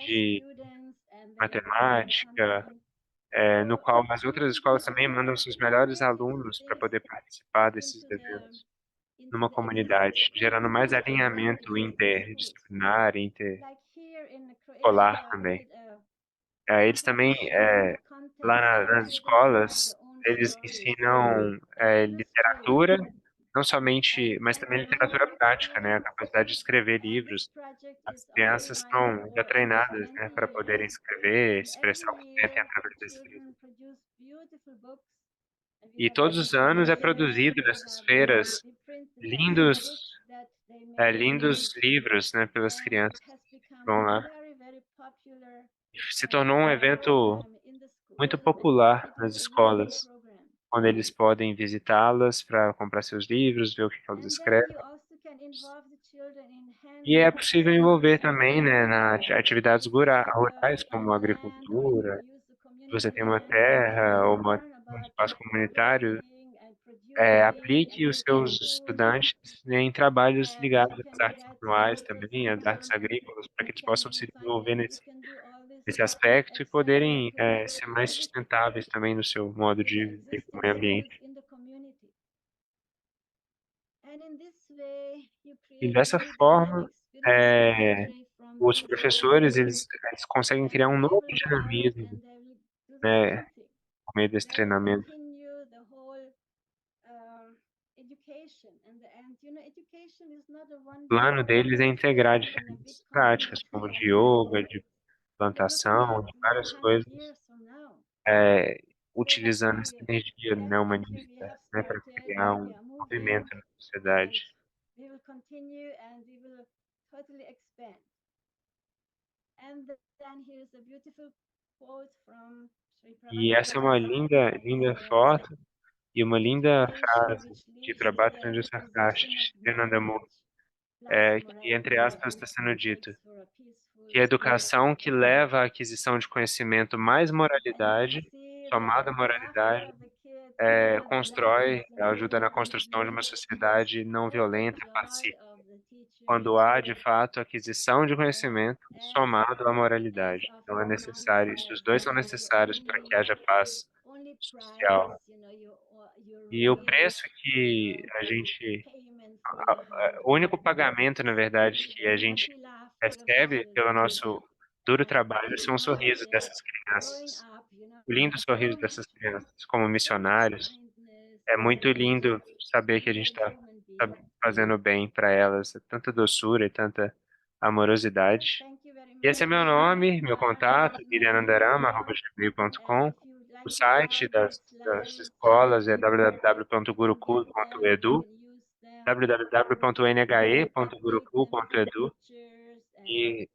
de matemática, no qual as outras escolas também mandam seus melhores alunos para poder participar desses eventos numa comunidade, gerando mais alinhamento interdisciplinar, interescolar também. Eles também, nas escolas, eles ensinam literatura, não somente, mas também literatura prática, né? A capacidade de escrever livros. As crianças são já treinadas, né, para poderem escrever, expressar o que sentem através desses livros. E todos os anos é produzido nessas feiras lindos livros, né, pelas crianças que vão lá. Se tornou um evento muito popular nas escolas, onde eles podem visitá-las para comprar seus livros, ver o que elas escrevem. E é possível envolver também, né, atividades rurais, como agricultura. Se você tem uma terra ou um espaço comunitário, aplique os seus estudantes em trabalhos ligados às artes manuais também, às artes agrícolas, para que eles possam se desenvolver nesse aspecto e poderem ser mais sustentáveis também no seu modo de viver com o meio ambiente. E dessa forma, os professores eles conseguem criar um novo dinamismo, né, por meio desse treinamento. O plano deles é integrar diferentes práticas, como de yoga, de plantação, de várias coisas, utilizando essa energia, né, humanista, né, para criar um movimento na sociedade. E essa é uma linda foto e uma linda frase de Prabhat Sarkar, de Nanda Murti, que, entre aspas, está sendo dito que a educação que leva à aquisição de conhecimento mais moralidade, somada à moralidade, ajuda na construção de uma sociedade não violenta e pacífica, quando há, de fato, aquisição de conhecimento somado à moralidade. Então é necessário, os dois são necessários para que haja paz social. E o preço que o único pagamento, na verdade, que a gente recebe pelo nosso duro trabalho são os sorrisos dessas crianças. O lindo sorriso dessas crianças, como missionários. É muito lindo saber que a gente está fazendo bem para elas, tanta doçura e tanta amorosidade. E esse é meu nome, meu contato, irianandarama@gmail.com. O site das escolas é www.gurukul.edu, www.nhe.gurukul.edu e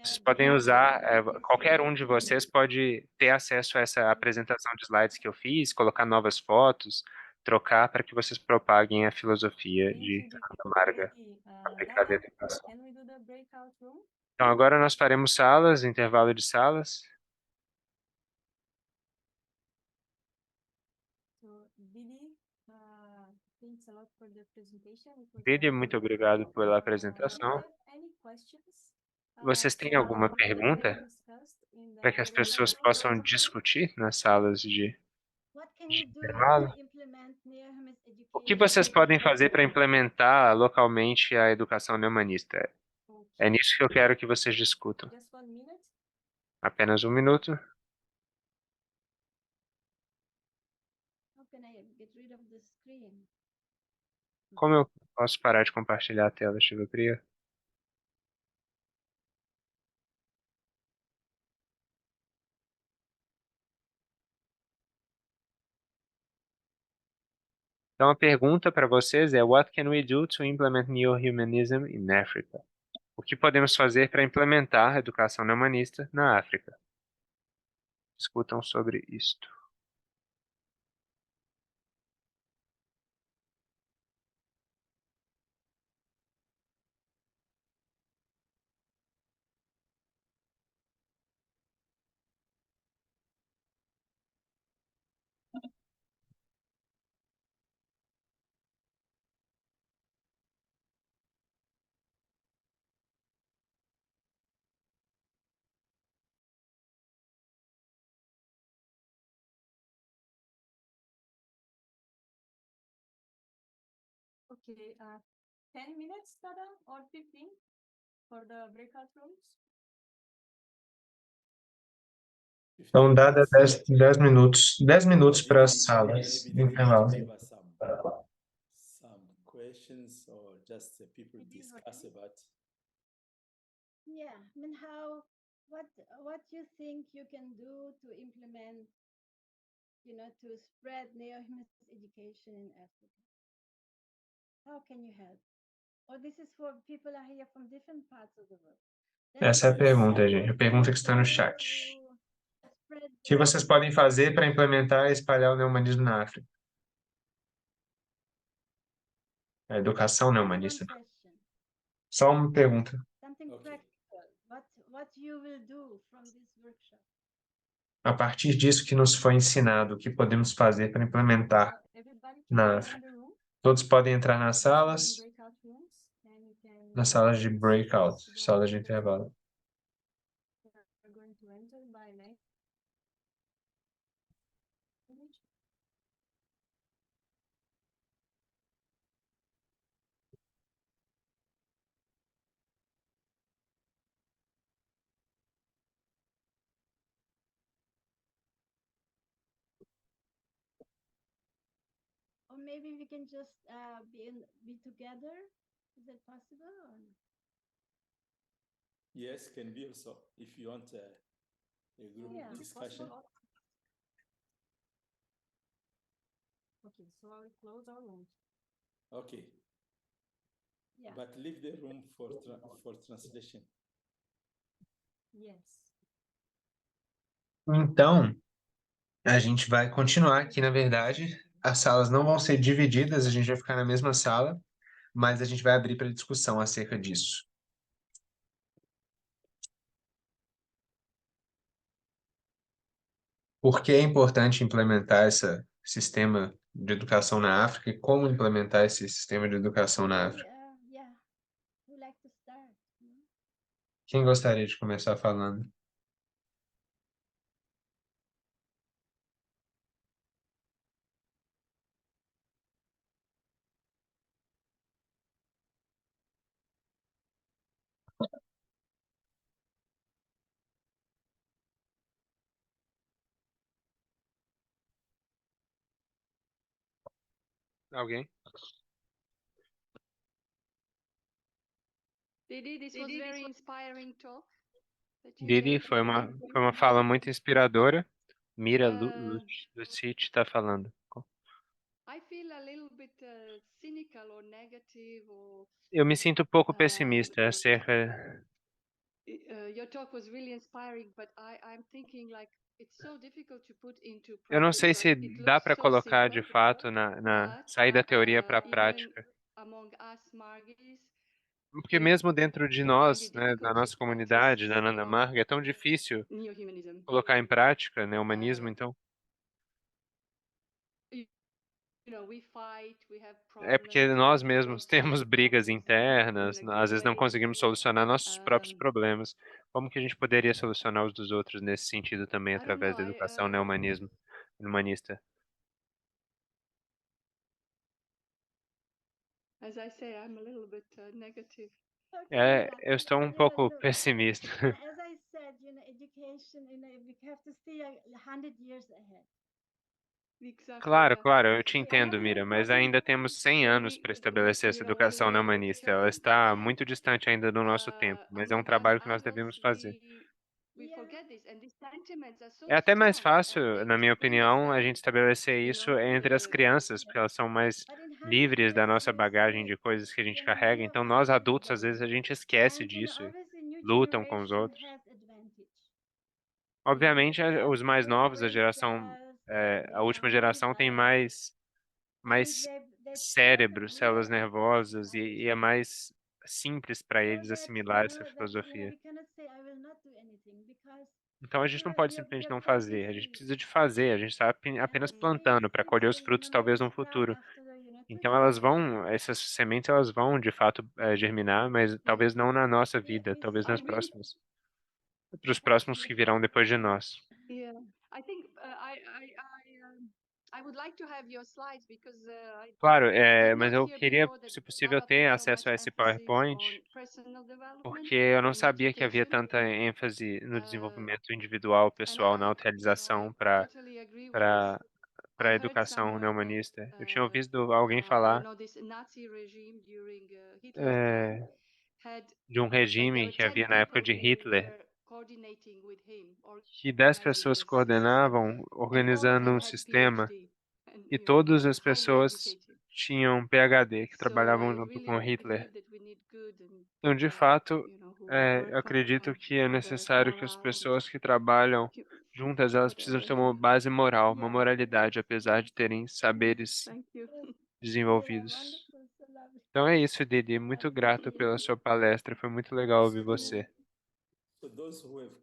vocês podem usar, qualquer um de vocês pode ter acesso a essa apresentação de slides que eu fiz, colocar novas fotos, trocar para que vocês propaguem a filosofia de Santa Marga aplicada à educação. Então agora nós faremos salas, intervalo de salas. Didi, muito obrigado pela apresentação. Vocês têm alguma pergunta para que as pessoas possam discutir nas salas de intervalo? O que vocês podem fazer para implementar localmente a educação neohumanista? É nisso que eu quero que vocês discutam. Apenas um minuto. Como eu posso parar de compartilhar a tela, Shivapria? Então a pergunta para vocês é: What can we do to implement neo-humanism in Africa? O que podemos fazer para implementar a educação neohumanista na África? Discutam sobre isto. Okay, 10 minutes, Tada, or 15 for the breakout rooms? Então, 15 dada minutes. 10 minutos. 10 minutos para as Maybe salas. they need to Intervalo. give us some questions or just people It is discuss okay. about. Yeah, I mean, what you think you can do to implement, to spread neo-humanist education in Africa? How can you help? Or this is for people are here from different parts of the world. Essa é a pergunta, gente. A pergunta que está no chat. O que vocês podem fazer para implementar e espalhar o neohumanismo na África? A educação neohumanista. Só uma pergunta. Something Okay. practical. What you will do from this workshop? A partir disso que nos foi ensinado, o que podemos fazer para implementar Everybody can na join África? the room. Todos podem entrar nas Just join salas, breakout rooms, and you can nas salas de choose breakout, the salas de language intervalo. you're going to enter by language. Or maybe we can just be together. Is that possible? Or no? Yes, can be also if you want a group Yeah. discussion. Okay, so I will close our room. Okay, Yeah. but leave the room for translation. Yes. Então, a gente vai continuar aqui, na verdade. As salas não vão ser divididas, a gente vai ficar na mesma sala, mas a gente vai abrir para discussão acerca disso. Por que é importante implementar esse sistema de educação na África e como implementar esse sistema de educação na África? Yeah. Who like to start? Quem gostaria de começar falando? Alguém? Didi, this was very inspiring talk. Didi, foi uma fala muito inspiradora. Mira Lucite está falando. I feel a little bit cynical or negative Eu me sinto um pouco pessimista acerca. Your talk was really inspiring, but I'm thinking like it's so difficult to put into Eu não practice. sei se It dá looks para so colocar de simple, fato sair da teoria para a even prática. among us Margis, Porque mesmo dentro de we nós, find it né, da difficult nossa to comunidade, practice da Nanda Marga, é tão difícil neo-humanism. colocar em prática, né, o humanismo, então You know, we fight, we have é porque problems, nós we mesmos don't solve temos the brigas problems in internas, a às good vezes não way. conseguimos solucionar nossos próprios Um, problemas. Como que a gente poderia solucionar os dos outros nesse sentido também I don't através da know, educação neo-humanismo, humanista? As I say, I'm a little bit negative. Okay, Eu estou um pouco pessimista. As I said, education, we have to see 100 years ahead. Exactly, Claro, yeah. claro, eu te I entendo, have Mira, no mas problem ainda temos 100 anos para estabelecer essa educação não humanista. Ela está muito distante ainda do nosso tempo, mas é um trabalho que nós devemos fazer. We forget this, and these sentiments are so É até mais strong, and fácil, na minha opinião, a gente estabelecer isso entre as crianças, porque elas são mais livres da nossa bagagem de coisas que a gente carrega. Então, nós adultos, às vezes, a gente esquece disso e lutam com os outros. Obviamente, os mais novos, a última geração tem mais cérebro, células nervosas e é mais simples para eles assimilar essa filosofia. Então a gente não pode simplesmente não fazer, a gente precisa de fazer, a gente está apenas plantando para colher os frutos talvez no futuro. Então essas sementes elas vão de fato germinar, mas talvez não na nossa vida, talvez nas próximas, para os próximos que virão depois de nós. Yeah, I think I would like to have your slides because Claro, did mas not eu hear queria, before that se possível, Baba ter put so acesso much a esse emphasis PowerPoint, on personal development porque eu não in sabia que havia education. tanta ênfase no desenvolvimento individual, And pessoal, na I autorrealização para totally agree with this. para I a heard educação somewhere that, neohumanista. Eu tinha ouvido alguém falar this Nazi regime during Hitler's eh, time had de um there regime were que 10 havia na época de people who Hitler, were coordinating with him, que 10 organizing pessoas this system, coordenavam, and all of organizando them um had sistema, PhD and e todas as highly pessoas educated. tinham PhD, que So trabalhavam I junto really com Hitler. believe that we need good and Então, de people, fato, who eu work acredito que é on their necessário que as moral and pessoas que trabalham juntas, elas precisam ter uma base moral, uma moralidade, apesar de terem saberes Thank you. desenvolvidos. Wonderful, so lovely. Então é isso, Didi. Muito grato pela sua palestra. Foi muito legal ouvir você. For those who have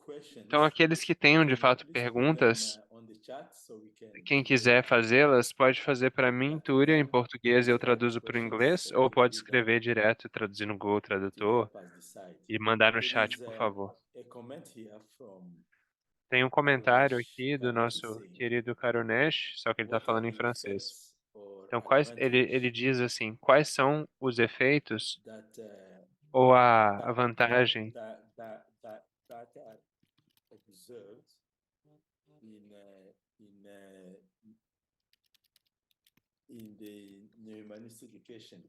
questions, Então, aqueles que tenham de fato please put them, perguntas, on the chat so we can quem debate. quiser fazê-las, pode fazer para mim, Túria, em português, e eu traduzo para o inglês, ou pode escrever direto, traduzir no Google to Tradutor, help us decide. e mandar no There chat, is por favor. a comment here from Tem um comentário Karunesh. aqui do Karunesh is nosso saying, querido Karunesh, só que ele está what are falando em the francês. effects or Então, ele advantage diz assim, quais são os efeitos that ou a vantagem that are observed in the humanistic education?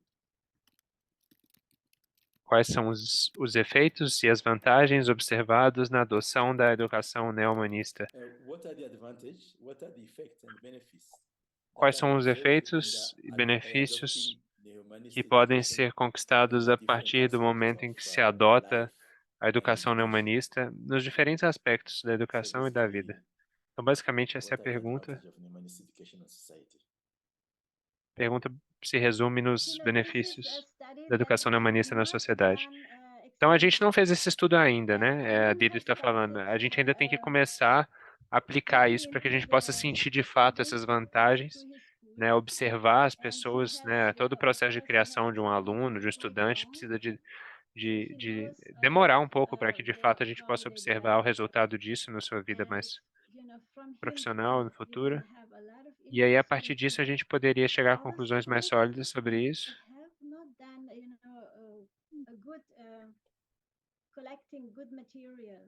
Quais são os efeitos e as vantagens observados na adoção da educação neo-humanista? What are the advantages? What are the effects and benefits? Quais são os efeitos e benefícios que podem ser conquistados a partir do momento em que se adota a educação neo-humanista nos diferentes aspectos da educação e da vida? Então, basicamente, essa é a pergunta. A pergunta se resume nos benefícios da educação neo-humanista na sociedade. Então, a gente não fez esse estudo ainda, né? A Didi está falando. A gente ainda tem que começar a aplicar isso para que a gente possa sentir de fato essas vantagens, né? Observar as pessoas, né? Todo o processo de criação de um aluno, de um estudante, precisa de demorar um pouco para que de fato a gente possa observar o resultado disso na sua vida mais profissional no futuro. E aí, a partir disso, a gente poderia chegar a conclusões mais sólidas sobre isso. Collecting good material,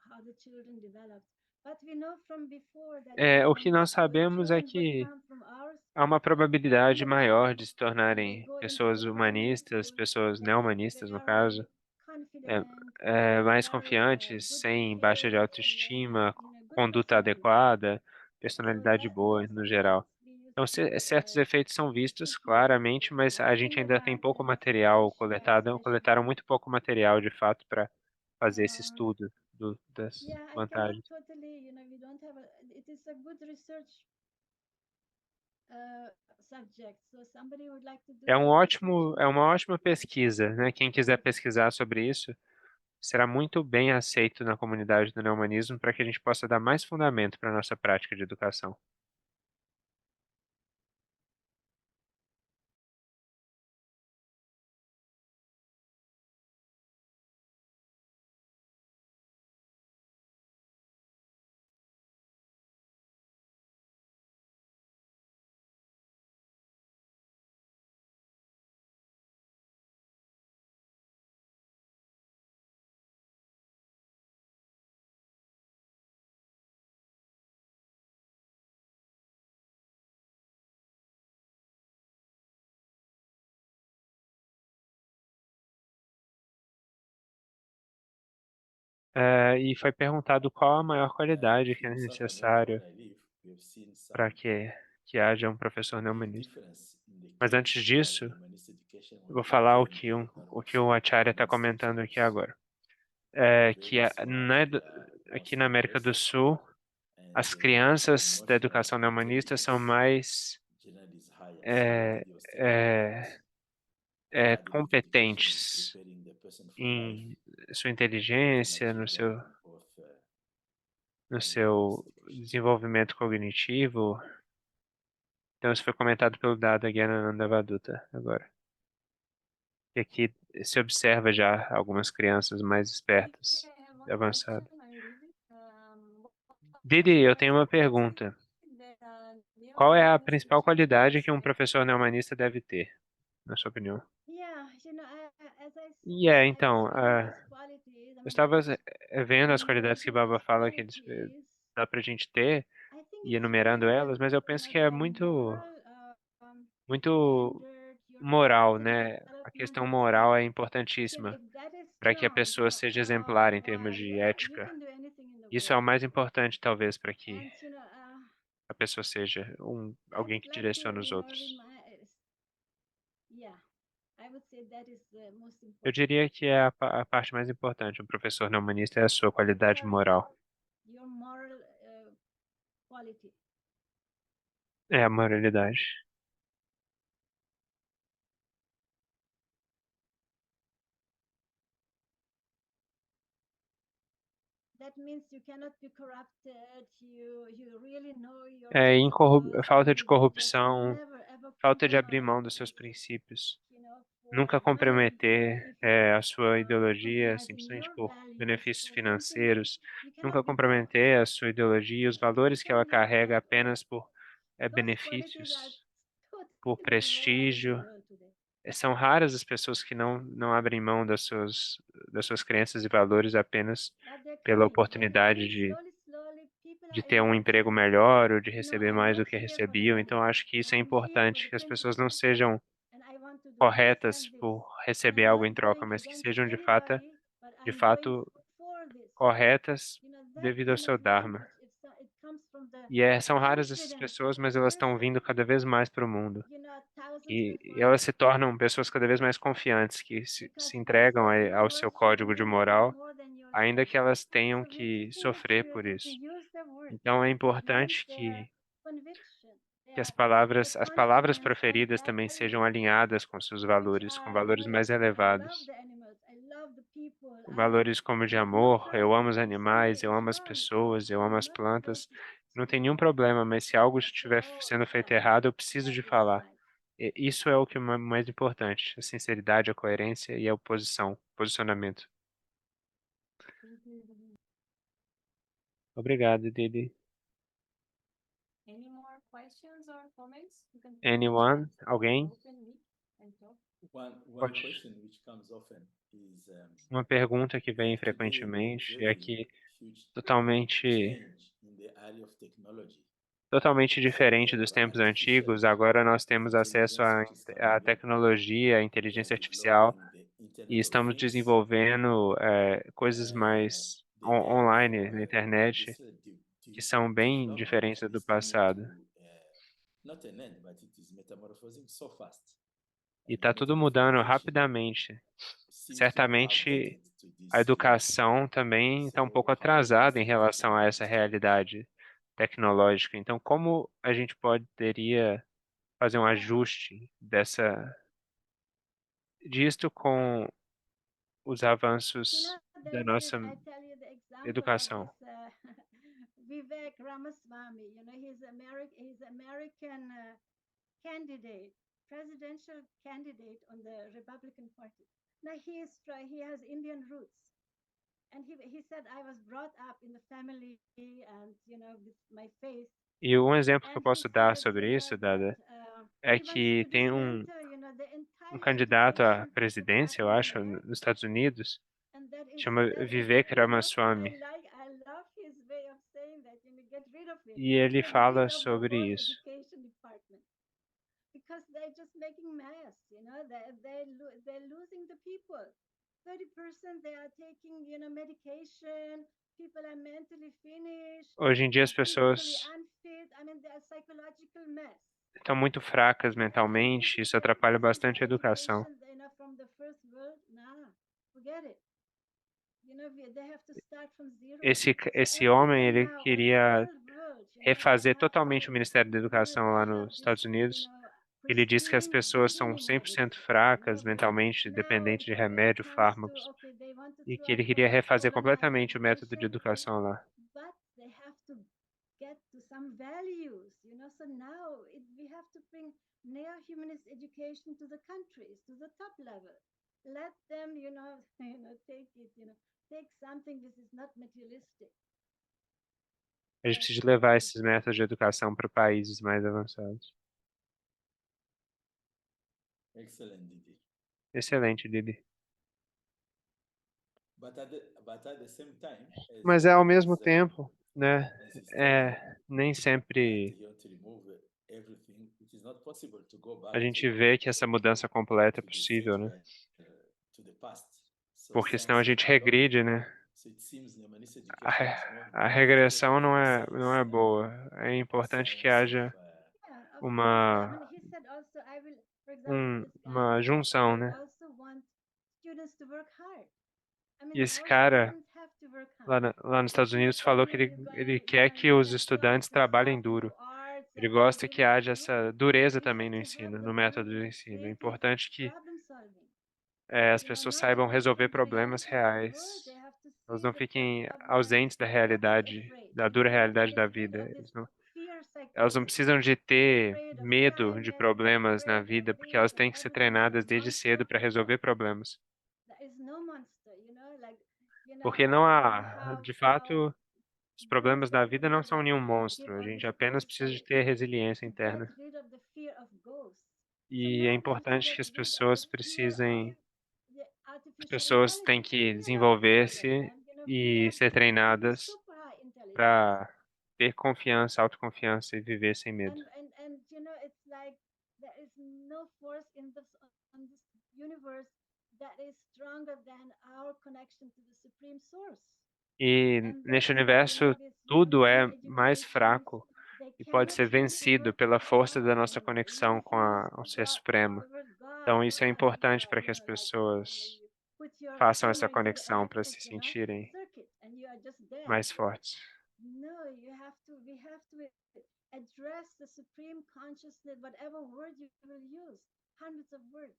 how the children developed. But we know from before that O que nós sabemos é que há uma probabilidade maior de se tornarem pessoas humanistas, pessoas neo-humanistas, no caso, mais confiantes, sem baixa de autoestima, conduta adequada, personalidade boa no geral. Então, certos efeitos são vistos claramente, mas a gente ainda tem pouco material coletado, coletaram muito pouco material de fato para fazer esse estudo das vantagens. Totally, we don't have it is a good research subject. So somebody would like to do É uma ótima pesquisa, né? Quem quiser pesquisar sobre isso será muito bem aceito na comunidade do neohumanismo para que a gente possa dar mais fundamento para a nossa prática de educação. E foi perguntado qual a maior qualidade que é necessário para que haja um professor neohumanista. Mas antes disso, eu vou falar o que o Acharya está comentando aqui agora. Que aqui na América do Sul, as crianças da educação neohumanista são mais competentes em sua inteligência, no seu desenvolvimento cognitivo. Então, isso foi comentado pelo Dada Gyanananda Vaduta agora. E aqui se observa já algumas crianças mais espertas e avançadas. Didi, eu tenho uma pergunta. Qual é a principal qualidade que um professor neohumanista deve ter, na sua opinião? Então, eu estava vendo as qualidades que Baba fala que dá pra gente ter e enumerando elas, mas eu penso que é muito moral, né? A questão moral é importantíssima para que a pessoa seja exemplar em termos de ética. Isso é o mais importante, talvez, para que a pessoa seja alguém que direciona os outros. Eu diria que é a parte mais importante. Um professor não humanista é a sua qualidade moral. É a moralidade. Falta de corrupção, falta de abrir mão dos seus princípios, nunca comprometer a sua ideologia simplesmente por benefícios financeiros, nunca comprometer a sua ideologia e os valores que ela carrega apenas por benefícios, por prestígio. São raras as pessoas que não abrem mão das suas crenças e valores apenas pela oportunidade de ter um emprego melhor ou de receber mais do que recebiam. Então, acho que isso é importante, que as pessoas não sejam corretas por receber algo em troca, mas que sejam de fato corretas devido ao seu Dharma. E são raras essas pessoas, mas elas estão vindo cada vez mais para o mundo. E elas se tornam pessoas cada vez mais confiantes, que se entregam ao seu código de moral, ainda que elas tenham que sofrer por isso. Então é importante que as palavras proferidas também sejam alinhadas com seus valores, com valores mais elevados. Valores como de amor, eu amo os animais, eu amo as pessoas, eu amo as plantas. Não tem nenhum problema, mas se algo estiver sendo feito errado, eu preciso de falar. Isso é o que é mais importante, a sinceridade, a coerência e a posicionamento. Obrigado, Didi. Any more questions or comments? You can Anyone? Alguém? One Pode. question which comes often is Uma pergunta que vem today we frequentemente é observing que huge totalmente change in the area of technology. diferente dos tempos antigos, agora nós temos acesso Intelligence, which is à coming in. tecnologia, à We inteligência are artificial, developing the Internet e of estamos Things, desenvolvendo coisas mais the AI online, na for internet, que são bem development diferentes and do it's coming passado. to not an end, but it is metamorphosing so fast. E And the está tudo method of mudando education rapidamente. seems to be Certamente, outdated to a this educação também está um pouco So how do you atrasada em think relação a this essa can realidade tecnológica. Então, como a gente poderia fazer um ajuste disto com os avanços da nossa educação? Vivek Ramaswamy, he's American candidate, presidential candidate on the Republican Party. Now he has Indian roots, and he said, I was brought up in the family, and with my faith. E um exemplo que eu posso dar sobre isso, Dada, é que tem um candidato à presidência, eu acho, nos Estados Unidos, chama Vivek Ramaswamy. E ele fala sobre isso. Because they're just making mess, they're losing the people. 30% they are taking, medication. People are mentally finished. Hoje em dia as pessoas unfit. I mean, they are psychological mess. estão muito fracas mentalmente, isso atrapalha bastante a educação. From the first world, forget it. They have to start from zero. Esse homem, ele queria refazer totalmente o Ministério da Educação lá nos Estados Unidos. Ele disse que as pessoas são 100% fracas mentalmente, dependentes de remédio, fármacos, e que ele queria refazer completamente o método de educação lá. Get to some values, so now we have to bring neo-humanist education to the countries, to the top level. Let them, take it, take something this is not materialistic. A gente precisa levar esses métodos de educação para países mais avançados. Excellent, Didi. Excelente, Didi. But at the same time, Mas ao mesmo tempo, né, as you stated, nem that sempre you want to remove everything, it is not possible to go a back gente vê que essa mudança completa é possível, né? to the past. So Porque senão a science gente developed, regride, né? so it seems the humanist A, education re- is more a beneficial regressão for não é science, boa. É importante que science haja of Yeah, of course. I uma, mean, he said also, I will, for example, this guy, uma I junção, will né? also want students to work hard. I mean, E esse our cara, students have to work lá, hard. lá nos Estados It's not Unidos, falou que only you're ele going, quer que os let's go estudantes into trabalhem health, duro. into arts, Ele and gosta que engineering, haja essa dureza we também have no to help ensino, no them método learn de ensino. É creative importante que problem solving. as pessoas Not saibam to look resolver into problemas reality of the world, reais. they have to Elas see não the fiquem problem ausentes da and not be realidade, afraid, da dura realidade get da rid vida. of this fear Elas não psychology. precisam de ter Afraid of medo de climate, problemas na afraid of vida, porque this elas and têm que ser everything is treinadas desde monster. cedo para resolver problemas. There is no monster, like, Porque não we há, have de now fato, os good problemas da vida não techniques são that nenhum can give monstro. A all gente this apenas precisa de ter resiliência to interna. get rid of the fear of ghosts. So E é now they have to importante get que as rid of pessoas the fear of precisem, the as artificial pessoas têm intelligence. que Forget about fear desenvolver-se of them, e fear ser of the treinadas super high intelligence. para ter confiança, autoconfiança e viver sem medo. And it's like there is no force on this universe that is stronger than our connection to the supreme source. E And neste then, universo, with tudo é modern mais education, fraco they e pode cannot ser even vencido work pela with força da God nossa anymore. conexão com o Ser Supremo. The word Então, God isso é or importante whatever, para que as like, pessoas you put your façam essa finger into the conexão para se electric, sentirem circuit, and you are just there. mais fortes. No, we have to address the supreme consciousness, whatever word you will use, hundreds of words,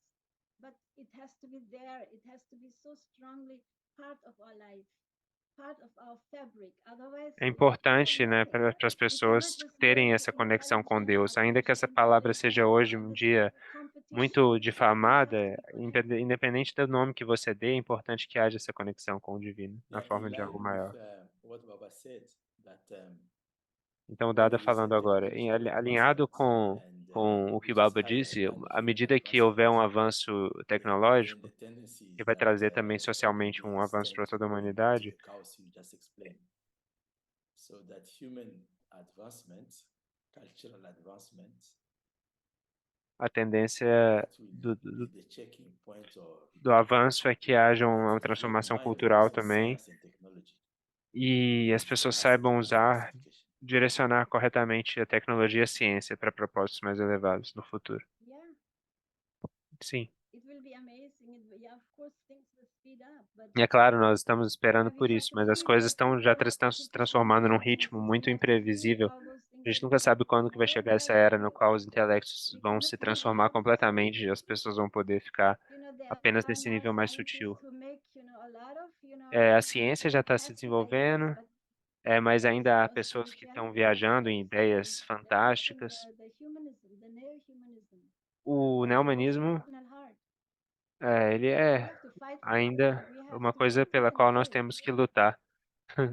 but it has to be there. It has to be so strongly part of our life, part of our fabric. Otherwise, É we have importante, né, nothing. para as We cannot pessoas just terem learn essa to how conexão to com change Deus, ainda que essa artificial palavra intelligence seja hoje or um this dia muito competition. difamada, We have to be connected. independente do nome que você dê, é importante que haja essa conexão com o divino, na Yeah, forma in de algo line maior. with what Baba said, that Então, o when Dada there is a falando agora, technological alinhado advancement and com o que o which is Baba higher disse, than the à human medida que houver um capacity, avanço then tecnológico, the tendency que is vai that trazer também socialmente um everything avanço para tend to toda a go into humanidade, the chaos you just explained. So that human advancement, cultural advancement, a tendência that will be the checking point or do avanço é que haja uma to free the transformação mind of cultural using também science and technology e as is the pessoas last saibam usar, education. direcionar corretamente a tecnologia e a ciência para propósitos mais elevados no futuro. Yeah, Sim. it will be amazing. Of course, things will speed up, but E é claro, nós estamos esperando we por have isso, to mas as see coisas that estão já se artificial transformando num intelligence ritmo is muito connected to imprevisível. all those things A gente that nunca sabe quando que vai I chegar read essa like era no qual os intelectos we vão cannot se even transformar have completamente e as pessoas vão poder ficar there apenas are nesse now nível mais scientists sutil. who make a lot of A ciência já está se fantastic ideas, desenvolvendo, but mas ainda há pessoas que estão spirituality viajando em is ideias there is still fantásticas. the humanism, the neo-humanism, O the neomanismo, devotional heart. ele We é have to fight for it. ainda We have uma to coisa keep it pela in qual nós place. temos que lutar.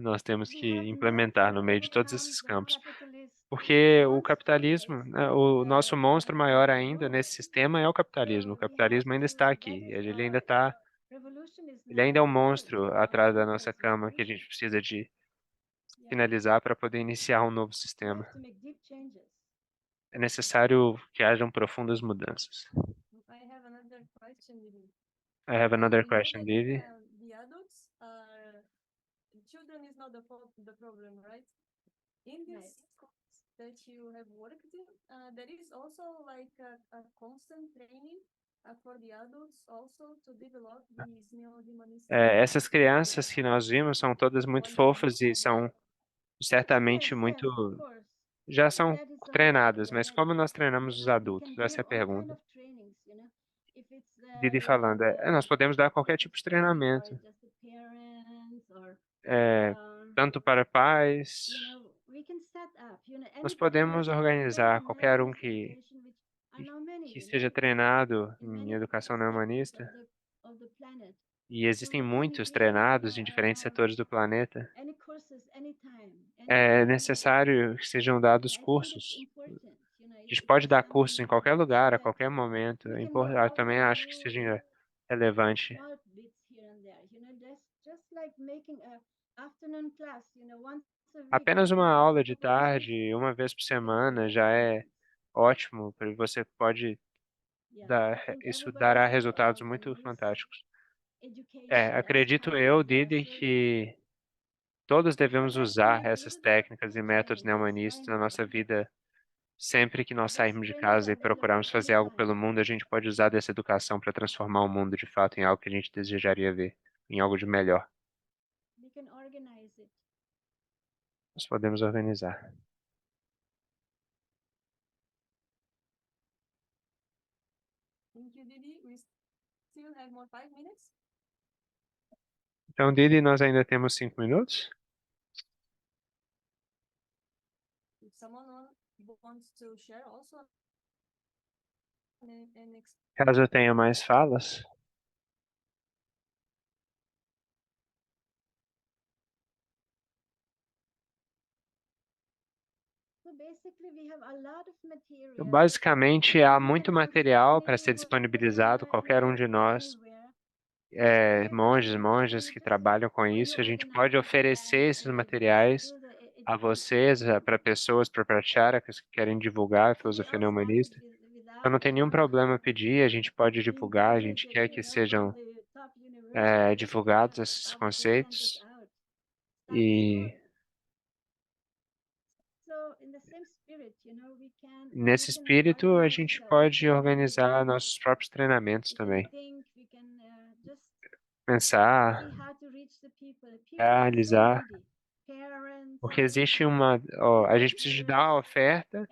Nós temos We que have not to implementar no meio de todos overcome esses the campos. capitalist Porque o monsters capitalismo, né, o nosso monstro maior of the ainda world. nesse sistema é o capitalismo. O So we have capitalismo ainda está to, aqui. Ele ainda our está, revolution is ele ainda é now um monstro atrás da nossa people's cama que a revolution. gente precisa de Yeah. finalizar para poder iniciar um novo We sistema. have to make deep changes. É necessário que hajam profundas mudanças. I have another question, Vivi. I have another We know question, that Vivi. the adults are children is not the problem, right? In Right. this schools that you have worked in, there is also like a constant training for the adults also to develop these neo-humanistic Essas crianças que nós vimos são todas muito fofas e são certamente Yes, muito, of course. já são That is the whole treinadas, idea mas that como nós treinamos os we adultos? can Essa é give a all kind pergunta. of trainings, If it's Didi falando, nós podemos dar qualquer tipo de treinamento, just the parents or tanto para pais, we can set up, nós anybody podemos who organizar can qualquer manage um this education, which are now many, que seja treinado in em many educação sectors neohumanista, of the planet. e existem So muitos we have, treinados em diferentes now setores do planeta. any courses, anytime, é necessário que sejam dados cursos. A gente pode dar cursos em qualquer lugar, a qualquer momento. Eu também acho que seja relevante. small bits here and there. Just like making a afternoon class, once a week. Apenas uma aula de for the children. tarde, uma vez por semana, já é ótimo, porque você pode Yeah, I think isso everybody dará should resultados also muito use fantásticos. education as Acredito part eu, of our Didi, children. que todos devemos But let's usar make a essas little bit of técnicas e a métodos challenge. Why neomanistas na nossa not? vida. Sempre que nós This sairmos de training is casa e available procurarmos fazer algo pelo anytime. mundo, a gente pode usar dessa educação para transformar o mundo de fato em algo que a gente desejaria ver, em algo de melhor. We can organize it. Nós podemos organizar. Thank you, Didi. We still have more 5 minutes. Então, Didi, nós ainda temos 5 minutos. If someone wants to share also an Caso eu tenha mais falas. So basically, we have a lot of Então, material. basicamente, há We muito can put it material in para ser any disponibilizado. wherever, Qualquer um de nós, monges, monjas que trabalham com isso, a gente pode oferecer esses materiais a vocês, para pessoas, para praticaras que querem divulgar a filosofia neomanista. Então não tem nenhum problema pedir, a gente pode divulgar, a gente quer que sejam divulgados esses conceitos. E nesse espírito, a gente pode organizar nossos próprios treinamentos também. Pensar, realizar, porque existe a gente precisa dar a oferta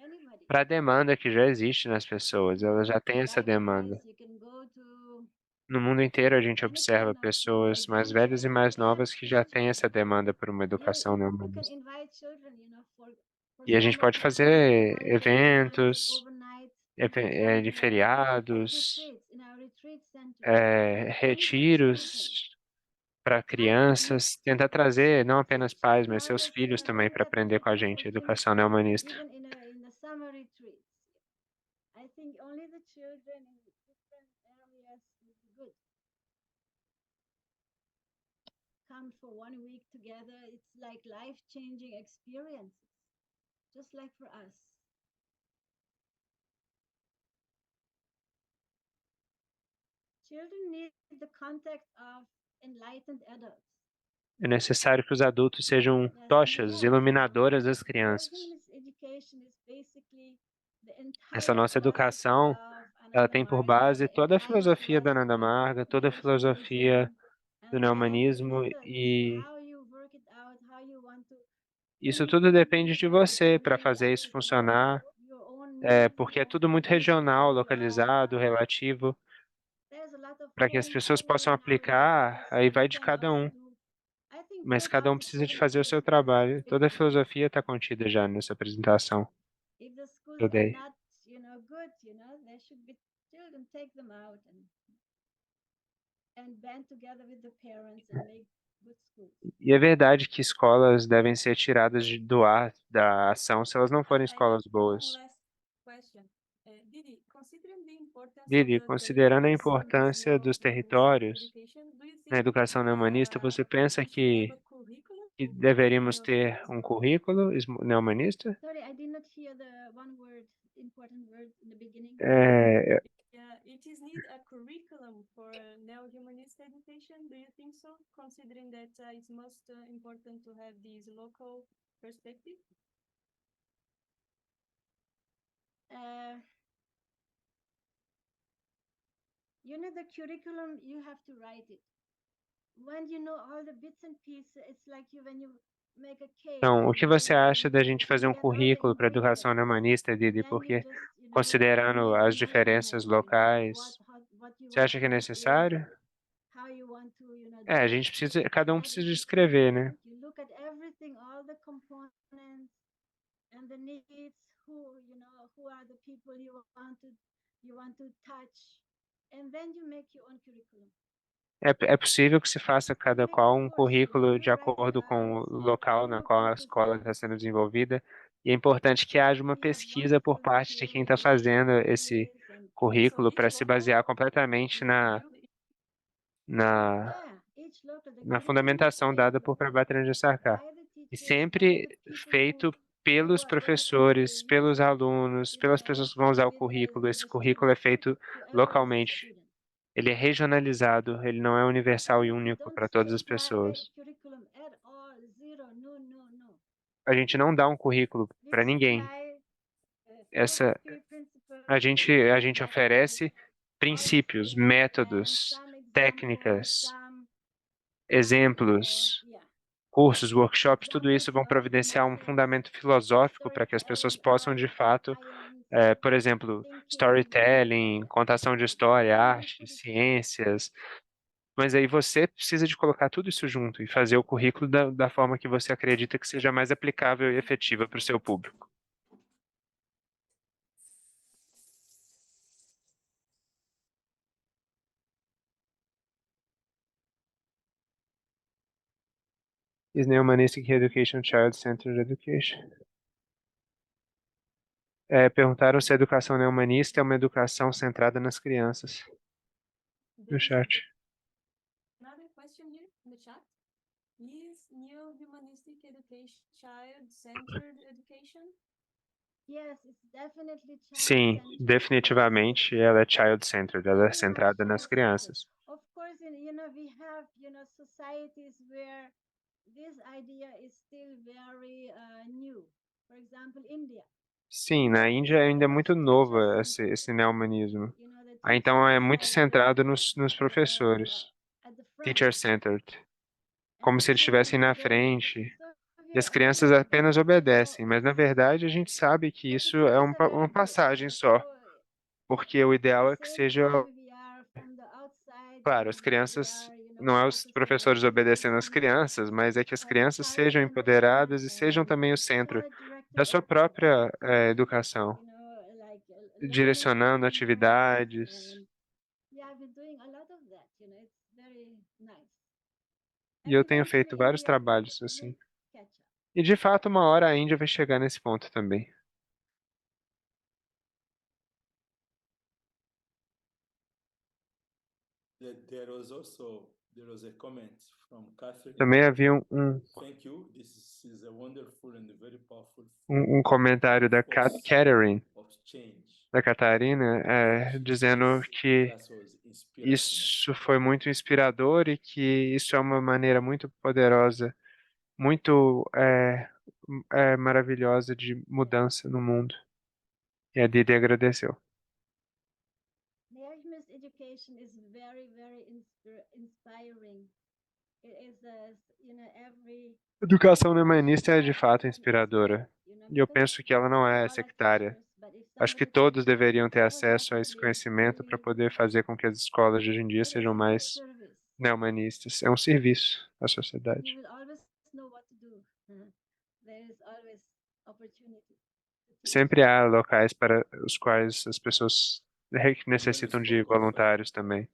para a demanda que já existe nas pessoas, elas já têm essa demanda. No mundo inteiro a gente observa pessoas mais velhas e mais novas que já têm essa demanda por uma educação neomanista. E a gente pode fazer eventos de feriados, retiros para crianças, tentar trazer não apenas pais, mas seus filhos também para aprender com a gente a educação neomanista. I think only the children in different areas would be good. Come for 1 week together, it's like life-changing experiences, just like for us. Children need the contact of enlightened adults. É necessário que os adultos sejam tochas, iluminadoras das crianças. Essa nossa educação, ela tem por base toda a filosofia da Ananda Marga, toda a filosofia do neomanismo, e isso tudo depende de você para fazer isso funcionar, porque é tudo muito regional, localizado, relativo, para que as pessoas possam aplicar, aí vai de cada um. Mas cada um precisa de fazer o seu trabalho. Toda a filosofia está contida já nessa apresentação que eu dei. E é verdade que escolas devem ser tiradas do ar da ação se elas não forem escolas boas. Didi, considerando a importância dos territórios na educação neomanista, você pensa que deveríamos ter um currículo neomanista? It is need a curriculum for neo-humanist education. Do you think so? Considering that it's most important to have this local perspective. The curriculum, you have to write it. When you know all the bits and pieces, it's like when you make a cake. Então, o que você acha da gente fazer um currículo para a educação neomanista, Didi? Porque, considerando as diferenças locais, você acha que é necessário? A gente precisa, cada um precisa escrever, né? You look at everything, all the components and the needs, who are the people you want to touch, and then you make your own curriculum. É possível que se faça cada Yes, qual of um course, currículo de you're right. acordo com o It's local na very qual a important to escola está sendo desenvolvida, e é importante que haja uma we have pesquisa por wonderful parte de quem está theories fazendo and esse ideas and currículo So para each se basear local completamente na, will na, yeah, each local the na curriculum is fundamentação made dada por Prabhat Ranjan Sarkar. by the E teachers, by sempre the people feito who pelos are going to professores, pelos use it, alunos, pelas pessoas que vão usar o with currículo. Esse the currículo é students, feito whoever is the localmente. student. Ele é regionalizado, ele não é universal e We único don't para say todas as apply pessoas. curriculum at all, zero, no, no, no. A gente não dá um currículo We para ninguém. supply Essa, philosophy principles, a gente methods, oferece princípios, policies, and métodos, some examples, técnicas, some exemplos, yeah. cursos, workshops, tudo Examples isso vão of providenciar um methods, fundamento filosófico para que as pessoas storytelling possam, art, de fato, science, por exemplo, thinking. storytelling, contação de história, Then we arte, put it together. ciências. Mas aí você precisa de colocar tudo isso junto e fazer o currículo da forma que você acredita que seja mais aplicável e efetiva para o seu público. Is Neo-Humanistic Education Child-Centered Education? Perguntaram se a educação neo-humanista é uma educação centrada nas crianças. No There's chat. another question here in the chat. Is neo-humanistic education child-centered education? Yes, it's definitely Sim, child-centered. definitivamente ela é child-centered, ela é Very much centrada nas child-centered. crianças. Of course, we have, societies where this idea is still very new. For example, India. Sim, na Índia ainda é muito novo esse neo-humanismo. The Então é teachers muito are centrado really nos professores, at the front. teacher-centered, And como the se eles children estivessem na obey. frente. So E as here, crianças apenas obedecem, mas na verdade a gente sabe que isso é uma passagem só, porque o ideal é que seja, claro, as crianças, não é os professores obedecendo às crianças, mas é que as crianças sejam empoderadas e sejam também o centro da sua própria educação, direcionando atividades. E eu tenho feito vários trabalhos assim. E de fato, uma hora a Índia vai chegar nesse ponto também. There was a comment from Catherine. Também havia Thank you. This is a wonderful and very powerful comentário da Catherine, of change. da Catarina, dizendo que Class was inspirational. isso foi muito inspirador e que isso é uma maneira muito poderosa, muito maravilhosa de mudança no mundo. E a Didi agradeceu. Neo-humanist education is very, very inspiring. It is, every A educação humanista é de fato inspiradora. E eu penso que ela não é sectária. Acho que todos deveriam ter acesso a esse conhecimento para poder fazer com que as escolas de hoje em dia sejam mais neo-humanistas. É um serviço à sociedade. Sempre há locais para os quais as pessoas necessitam de voluntários também.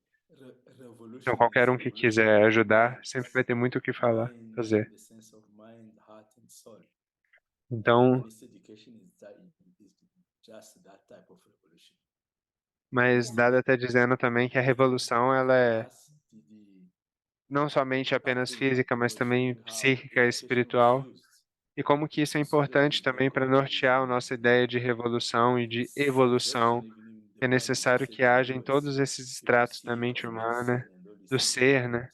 Então, qualquer um que quiser ajudar, sempre vai ter muito o que falar, fazer. Então, mas Dada está dizendo também que a revolução ela é não somente apenas física, mas também psíquica e espiritual. E como que isso é importante também para nortear a nossa ideia de revolução e de evolução. É necessário que haja em todos esses estratos da mente humana, do ser, né?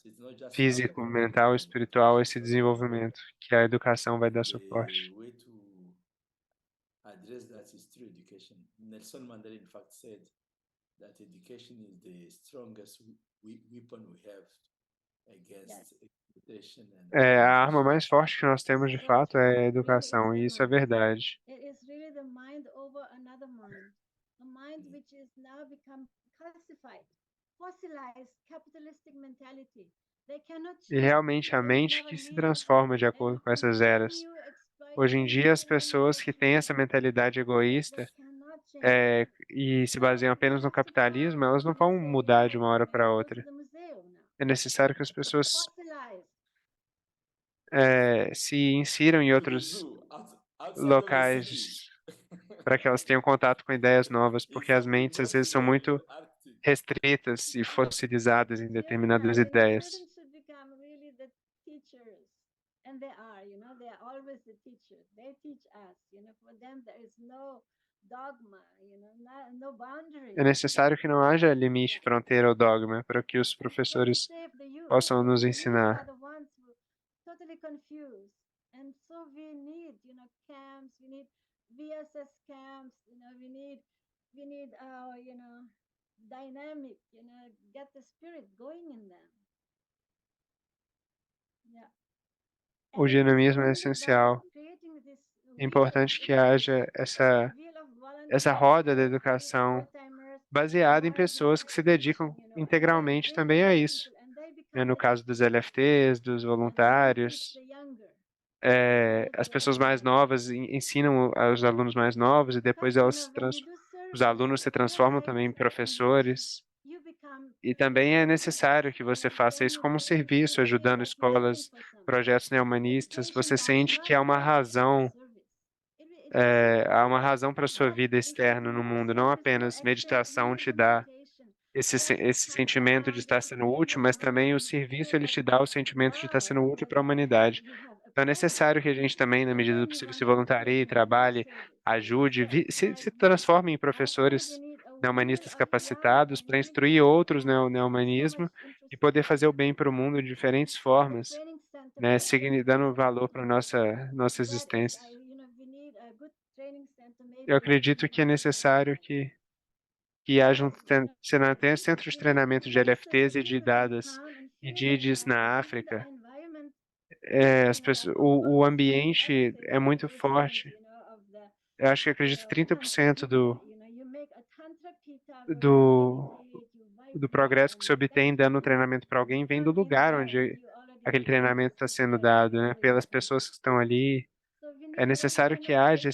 Físico, mental, espiritual, esse desenvolvimento que a educação vai dar suporte. Address that is through education. Nelson Mandela, in fact, said that education is the strongest weapon we have against exploitation. A arma mais forte que nós temos, de fato, é a educação, e isso é verdade. It is really the mind over another mind. A mind which is now become calcified, fossilized, capitalistic mentality. E realmente a mente que se transforma de acordo com essas eras. Hoje em dia, as pessoas que têm essa mentalidade egoísta e se baseiam apenas no capitalismo, elas não vão mudar de uma hora para outra. É necessário que as pessoas Fossilize. se insiram em To the outros zoo, outside of the locais cities. para que elas tenham contato com ideias novas, In porque as something mentes às vezes são possible in muito the Arctic. restritas e fossilizadas em determinadas Children, ideias. children should become really the teachers. And they are, they are always the teachers. They teach us, for them there is no dogma, no boundary. É necessário que não haja limite, fronteira ou dogma para que os It's to professores save the youth. possam nos The youth are ensinar. the ones who are totally confused. And so we need, camps, we need VSS camps, we need our, dynamic, get the spirit going in them. Yeah. O And it is dinamismo é only by essencial. creating this É wheel importante of que haja education, essa wheel of roda da volunteers, educação old-timers, baseada em knowledge pessoas que se dedicam education, integralmente they também a become isso. people and they Né? become No the caso dos teachers LFTs, dos and they teach voluntários, the younger. as pessoas mais novas ensinam aos alunos mais novos e depois Because, when you do os service, alunos se your transformam life também em is like inspiration. professores. You become E também é inspiring necessário others, que você then faça isso you como um feel serviço, ajudando like working escolas, for something. projetos neohumanistas. Education Você does sente not que há uma work without razão, service. há uma razão para a sua But vida if you externa do no your mundo. Não service, your apenas meditação te dá meditation, esse comes sentimento de around estar that sendo feeling útil, mas of também o the serviço spirit ele of te dá o sentimento de estar love sendo útil para a that humanidade. you have a Então é purpose. necessário que a gente também, na And medida do then you possível, want se to do voluntarie, it, you do trabalhe, service. ajude, se Like transforme em I think we professores need a wheel neohumanistas of love capacitados and para unity instruir outros and so neohumanismo much e poder fazer o introspection. bem para o mundo de diferentes The formas, training center né, for dando educators. valor para nossa That is, existência. we need a good training center, maybe Eu like acredito que é necessário que haja centros de treinamento de LFTs e de dadas e de IDs na África. O ambiente é muito forte. Eu acho que acredito 30% do, do progresso que se obtém dando treinamento para alguém vem do lugar onde aquele treinamento está sendo dado, né? Pelas pessoas que estão ali. É necessário que haja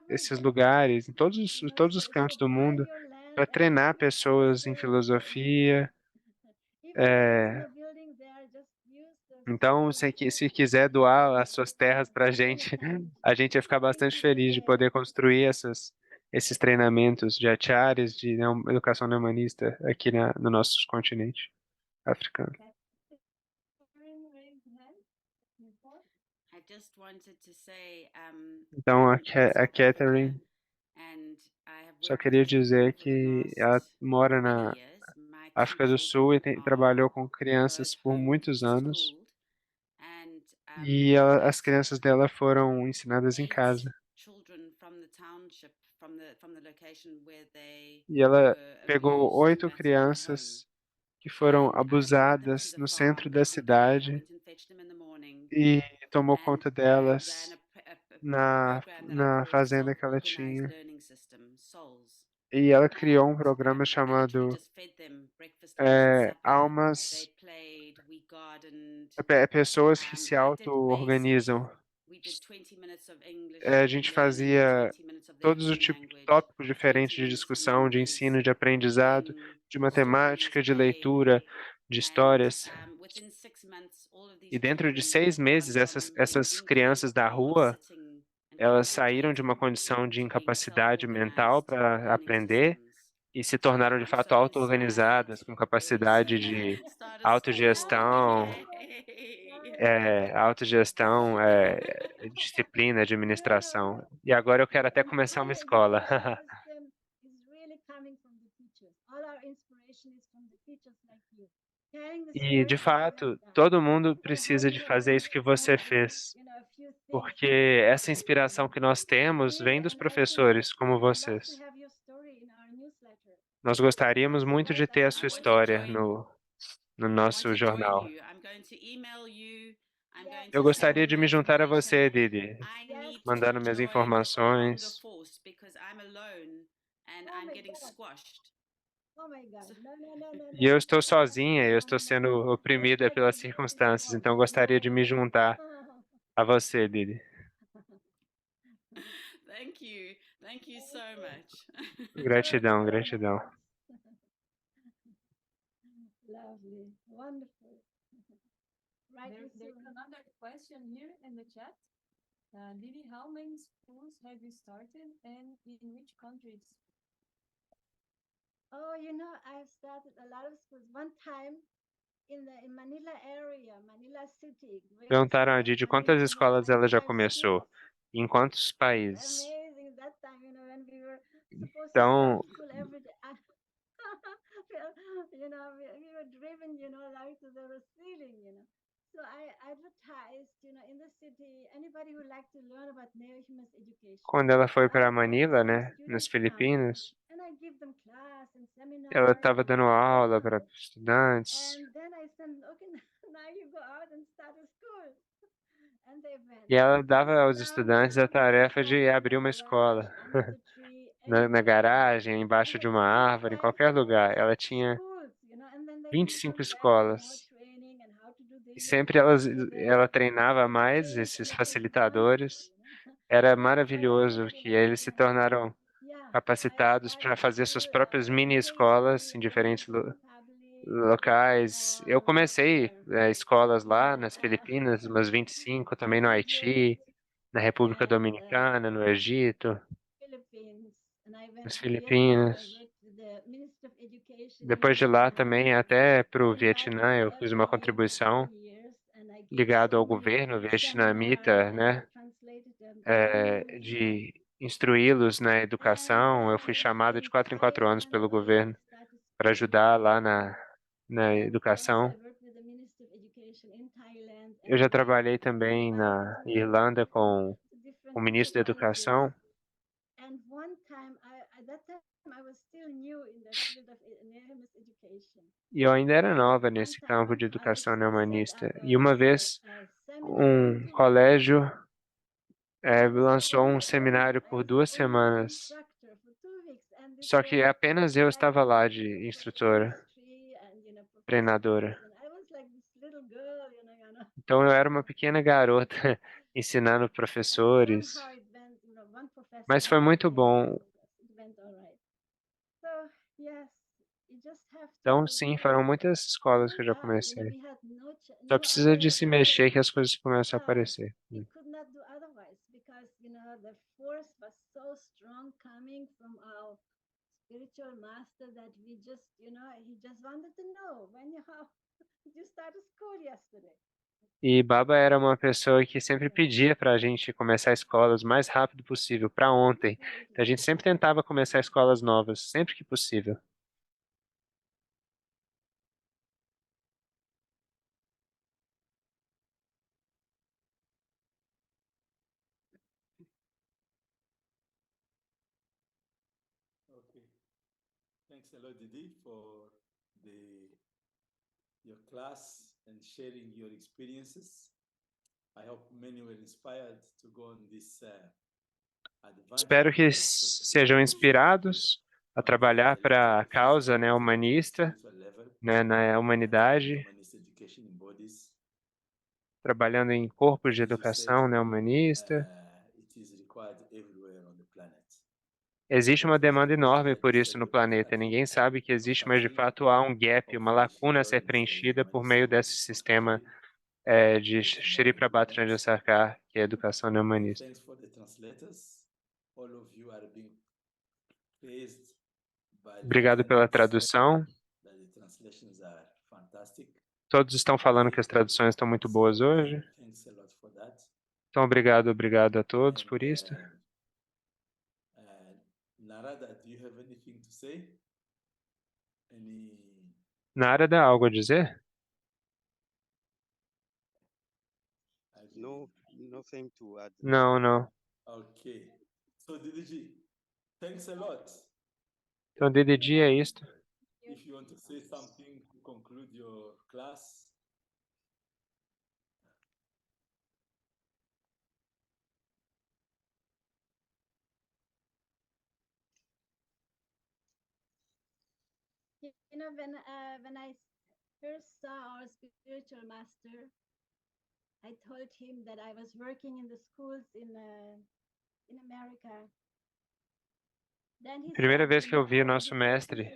esses lugares em todos os cantos do mundo para treinar pessoas em filosofia. Então, se quiser doar as suas terras para a gente vai ficar bastante feliz de poder construir esses treinamentos de acharyas, de educação humanista aqui no nosso continente africano. I just wanted to say, Então, a I'm from South Catherine Africa, and I have só worked with queria children dizer for the que ela last mora many na years. My two África do Sul e children trabalhou are com both crianças por muitos anos. homeschooled, and E I as crianças took dela foram ensinadas em 8 casa. children from the township, from the location where they E ela were pegou abused and 8 battered at home. crianças que foram And I took them to abusadas the no farm centro da down there. I cidade went and fetched them in the morning, e tomou and conta I ran delas a program that I na called fazenda que ela Self-Organized tinha. Learning System, SOLS. E ela criou um And programa I literally chamado just fed them breakfast, lunch, and supper. Almas, They played, we gardened. pessoas que se I did basic. auto-organizam. We did 20 minutes of English A gente learning, fazia 20 minutes of their todos os own tipos de language, tópicos diferentes 20 de minutes discussão, de numbers, ensino, de aprendizado, reading, de stories, matemática, de playing. leitura, de And histórias. within 6 months, all of E these dentro de children 6 had gone meses, from being essas crianças da incapable of rua, sitting and elas saíram de uma concentrating condição de to being incapacidade mental self-organized para learning aprender systems. e se tornaram de I'm fato so inspired. auto-organizadas, com capacidade de Start a school. autogestão, Yay! autogestão, disciplina, administração. E agora eu quero até começar uma escola. E, de fato, todo mundo precisa de fazer isso que você fez, porque essa inspiração que nós temos vem dos professores como vocês. Nós gostaríamos muito de ter a sua história no nosso jornal. Eu gostaria de me juntar a você, Didi, mandando minhas informações. E eu estou sozinha, eu estou sendo oprimida pelas circunstâncias, então eu gostaria de me juntar a você, Didi. Thank you so much. Gratidão, gratidão. lovely, wonderful. Right, There's Lucy? another question here in the chat. Didi, how many schools have you started and in which countries? Oh, I've started a lot of schools. One time in Manila area, Manila city, great Perguntaram a city, Didi I quantas managed to have escolas ela já 25 começou, schools. e em quantos It was países. amazing that time, when we were supposed to Então, start school every day. We were driven, like to the ceiling. So I advertised, in the city, anybody who liked to learn about neo-human education. quando ela foi So I para would always Manila, have né, nas students come, Filipinas, and I give them class and ela seminars. estava dando aula para estudantes, And then I said, okay, now you go out and start a school. And they went. e ela dava aos Now, estudantes a we can tarefa start de in abrir the uma garage, escola. under the tree, Na anywhere. garagem, embaixo And de the uma árvore, em qualquer lugar. Ela tinha schools, and then they went 25 from there to more escolas. training and how to do E this. sempre ela treinava mais esses facilitadores. Era maravilhoso que eles se tornaram capacitados para fazer suas próprias mini escolas em diferentes locais. Eu comecei escolas lá nas Filipinas, umas 25, também no Haiti, na República Dominicana, no Egito, nas Filipinas. Depois de lá também até para o Vietnã eu fiz uma contribuição ligado ao governo vietnamita, né, de instruí-los na educação. Eu fui chamado de 4 em 4 anos pelo governo para ajudar lá na educação. Eu já trabalhei também na Irlanda com o ministro da Educação. E eu ainda era nova nesse campo de educação neohumanista. E uma vez, um colégio lançou um seminário por 2 semanas. Só que apenas eu estava lá de instrutora, treinadora. Então eu era uma pequena garota ensinando professores. Mas foi muito bom. Então, sim, foram muitas escolas que eu já comecei. Só precisa de se mexer que as coisas começam a aparecer. Spiritual master that we just, he just wanted to know when you start school yesterday. E Baba era uma pessoa que sempre pedia para a gente começar escolas o mais rápido possível, para ontem. Então, a gente sempre tentava começar escolas novas, sempre que possível. Okay. Thanks a lot, Didi, for your class and sharing your experiences. I hope many were inspired to go on this Espero que sejam inspirados a trabalhar para a causa, né, humanista, né, na humanidade, trabalhando em corpos de educação, né, humanista. Existe uma demanda enorme por isso no planeta. Ninguém sabe que existe, mas de fato há um gap, uma lacuna a ser preenchida por meio desse sistema de Shri Prabhat Ranjan Sarkar, que é a educação neohumanista. Obrigado pela tradução. Todos estão falando que as traduções estão muito boas hoje. Então, obrigado a todos por isso. Narada, do you have anything to say? Narada, algo a dizer? No, nothing to add. Não. Okay. So, Didi, thanks a lot. Então, Didi, é isto. If you want to say something to conclude your class. When I first saw our spiritual master, I told him that I was working in the schools in America. Primeira vez que eu vi o nosso mestre,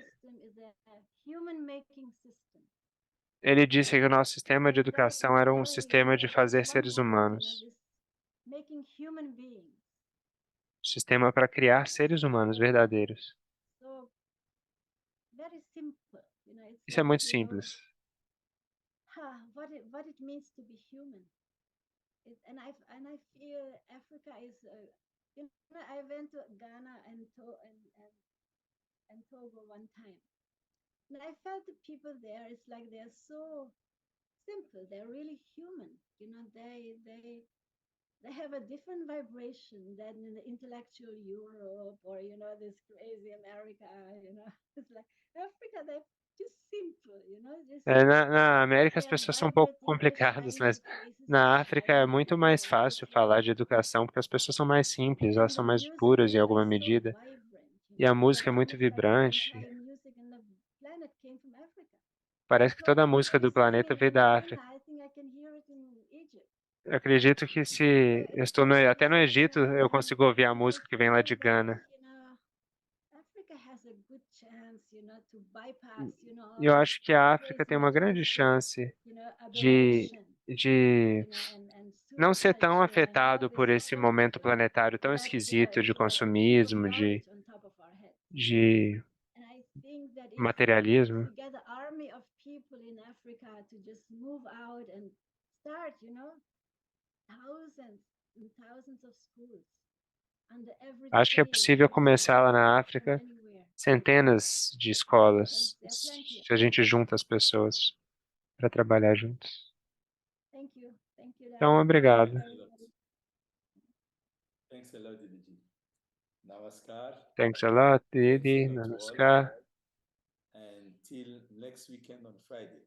Ele disse que o nosso sistema de Very educação era um very, sistema de fazer one seres point, humanos. this making human beings. Sistema para criar seres humanos verdadeiros. So very simple, it's Isso é like, muito simples. What it means to be human. And I feel Africa is, I went to Ghana and Togo one time, and I felt the people there. It's like they're so simple. They're really human. They have a different vibration than in the intellectual Europe or this crazy America. It's like Africa. They're just simple. Just Na América as they are pessoas são um pouco vibrating very complicadas, mas shining faces na and África é shining muito mais people. fácil It's falar like, de educação porque as pessoas são mais simples, elas and são the mais music puras em there alguma is so medida. vibrant. E a It's música é like muito almost like the vibrante. entire music in the planet came from Africa. Parece que So toda a I'm música do planeta singing veio in da Ghana. África. I think I can hear it in Egypt. Eu acredito que se eu estou até no Egito, eu consigo ouvir a And I música que vem lá de feel that, Gana. Africa has a good chance, to bypass, E eu all acho que this a África crazy tem uma grande materialistic, chance de, adoration, de and não ser tão subculture and all afetado this por esse stuff momento planetário tão that, esquisito is de like full consumismo, of knowledge on top of our heads. de And I think that if materialismo. we get an army of people in Africa to just move out and start, thousands and thousands of schools under every Acho que é tree, possível começar lá na África anywhere. centenas de escolas, se a gente junta as pessoas para trabalhar juntos. Thank you, Então, Darren. obrigado. Everybody. Thanks a lot, Didi. Namaskar. Thanks a lot, Thanks Didi. a lot to all. Namaskar. Until next weekend on Friday.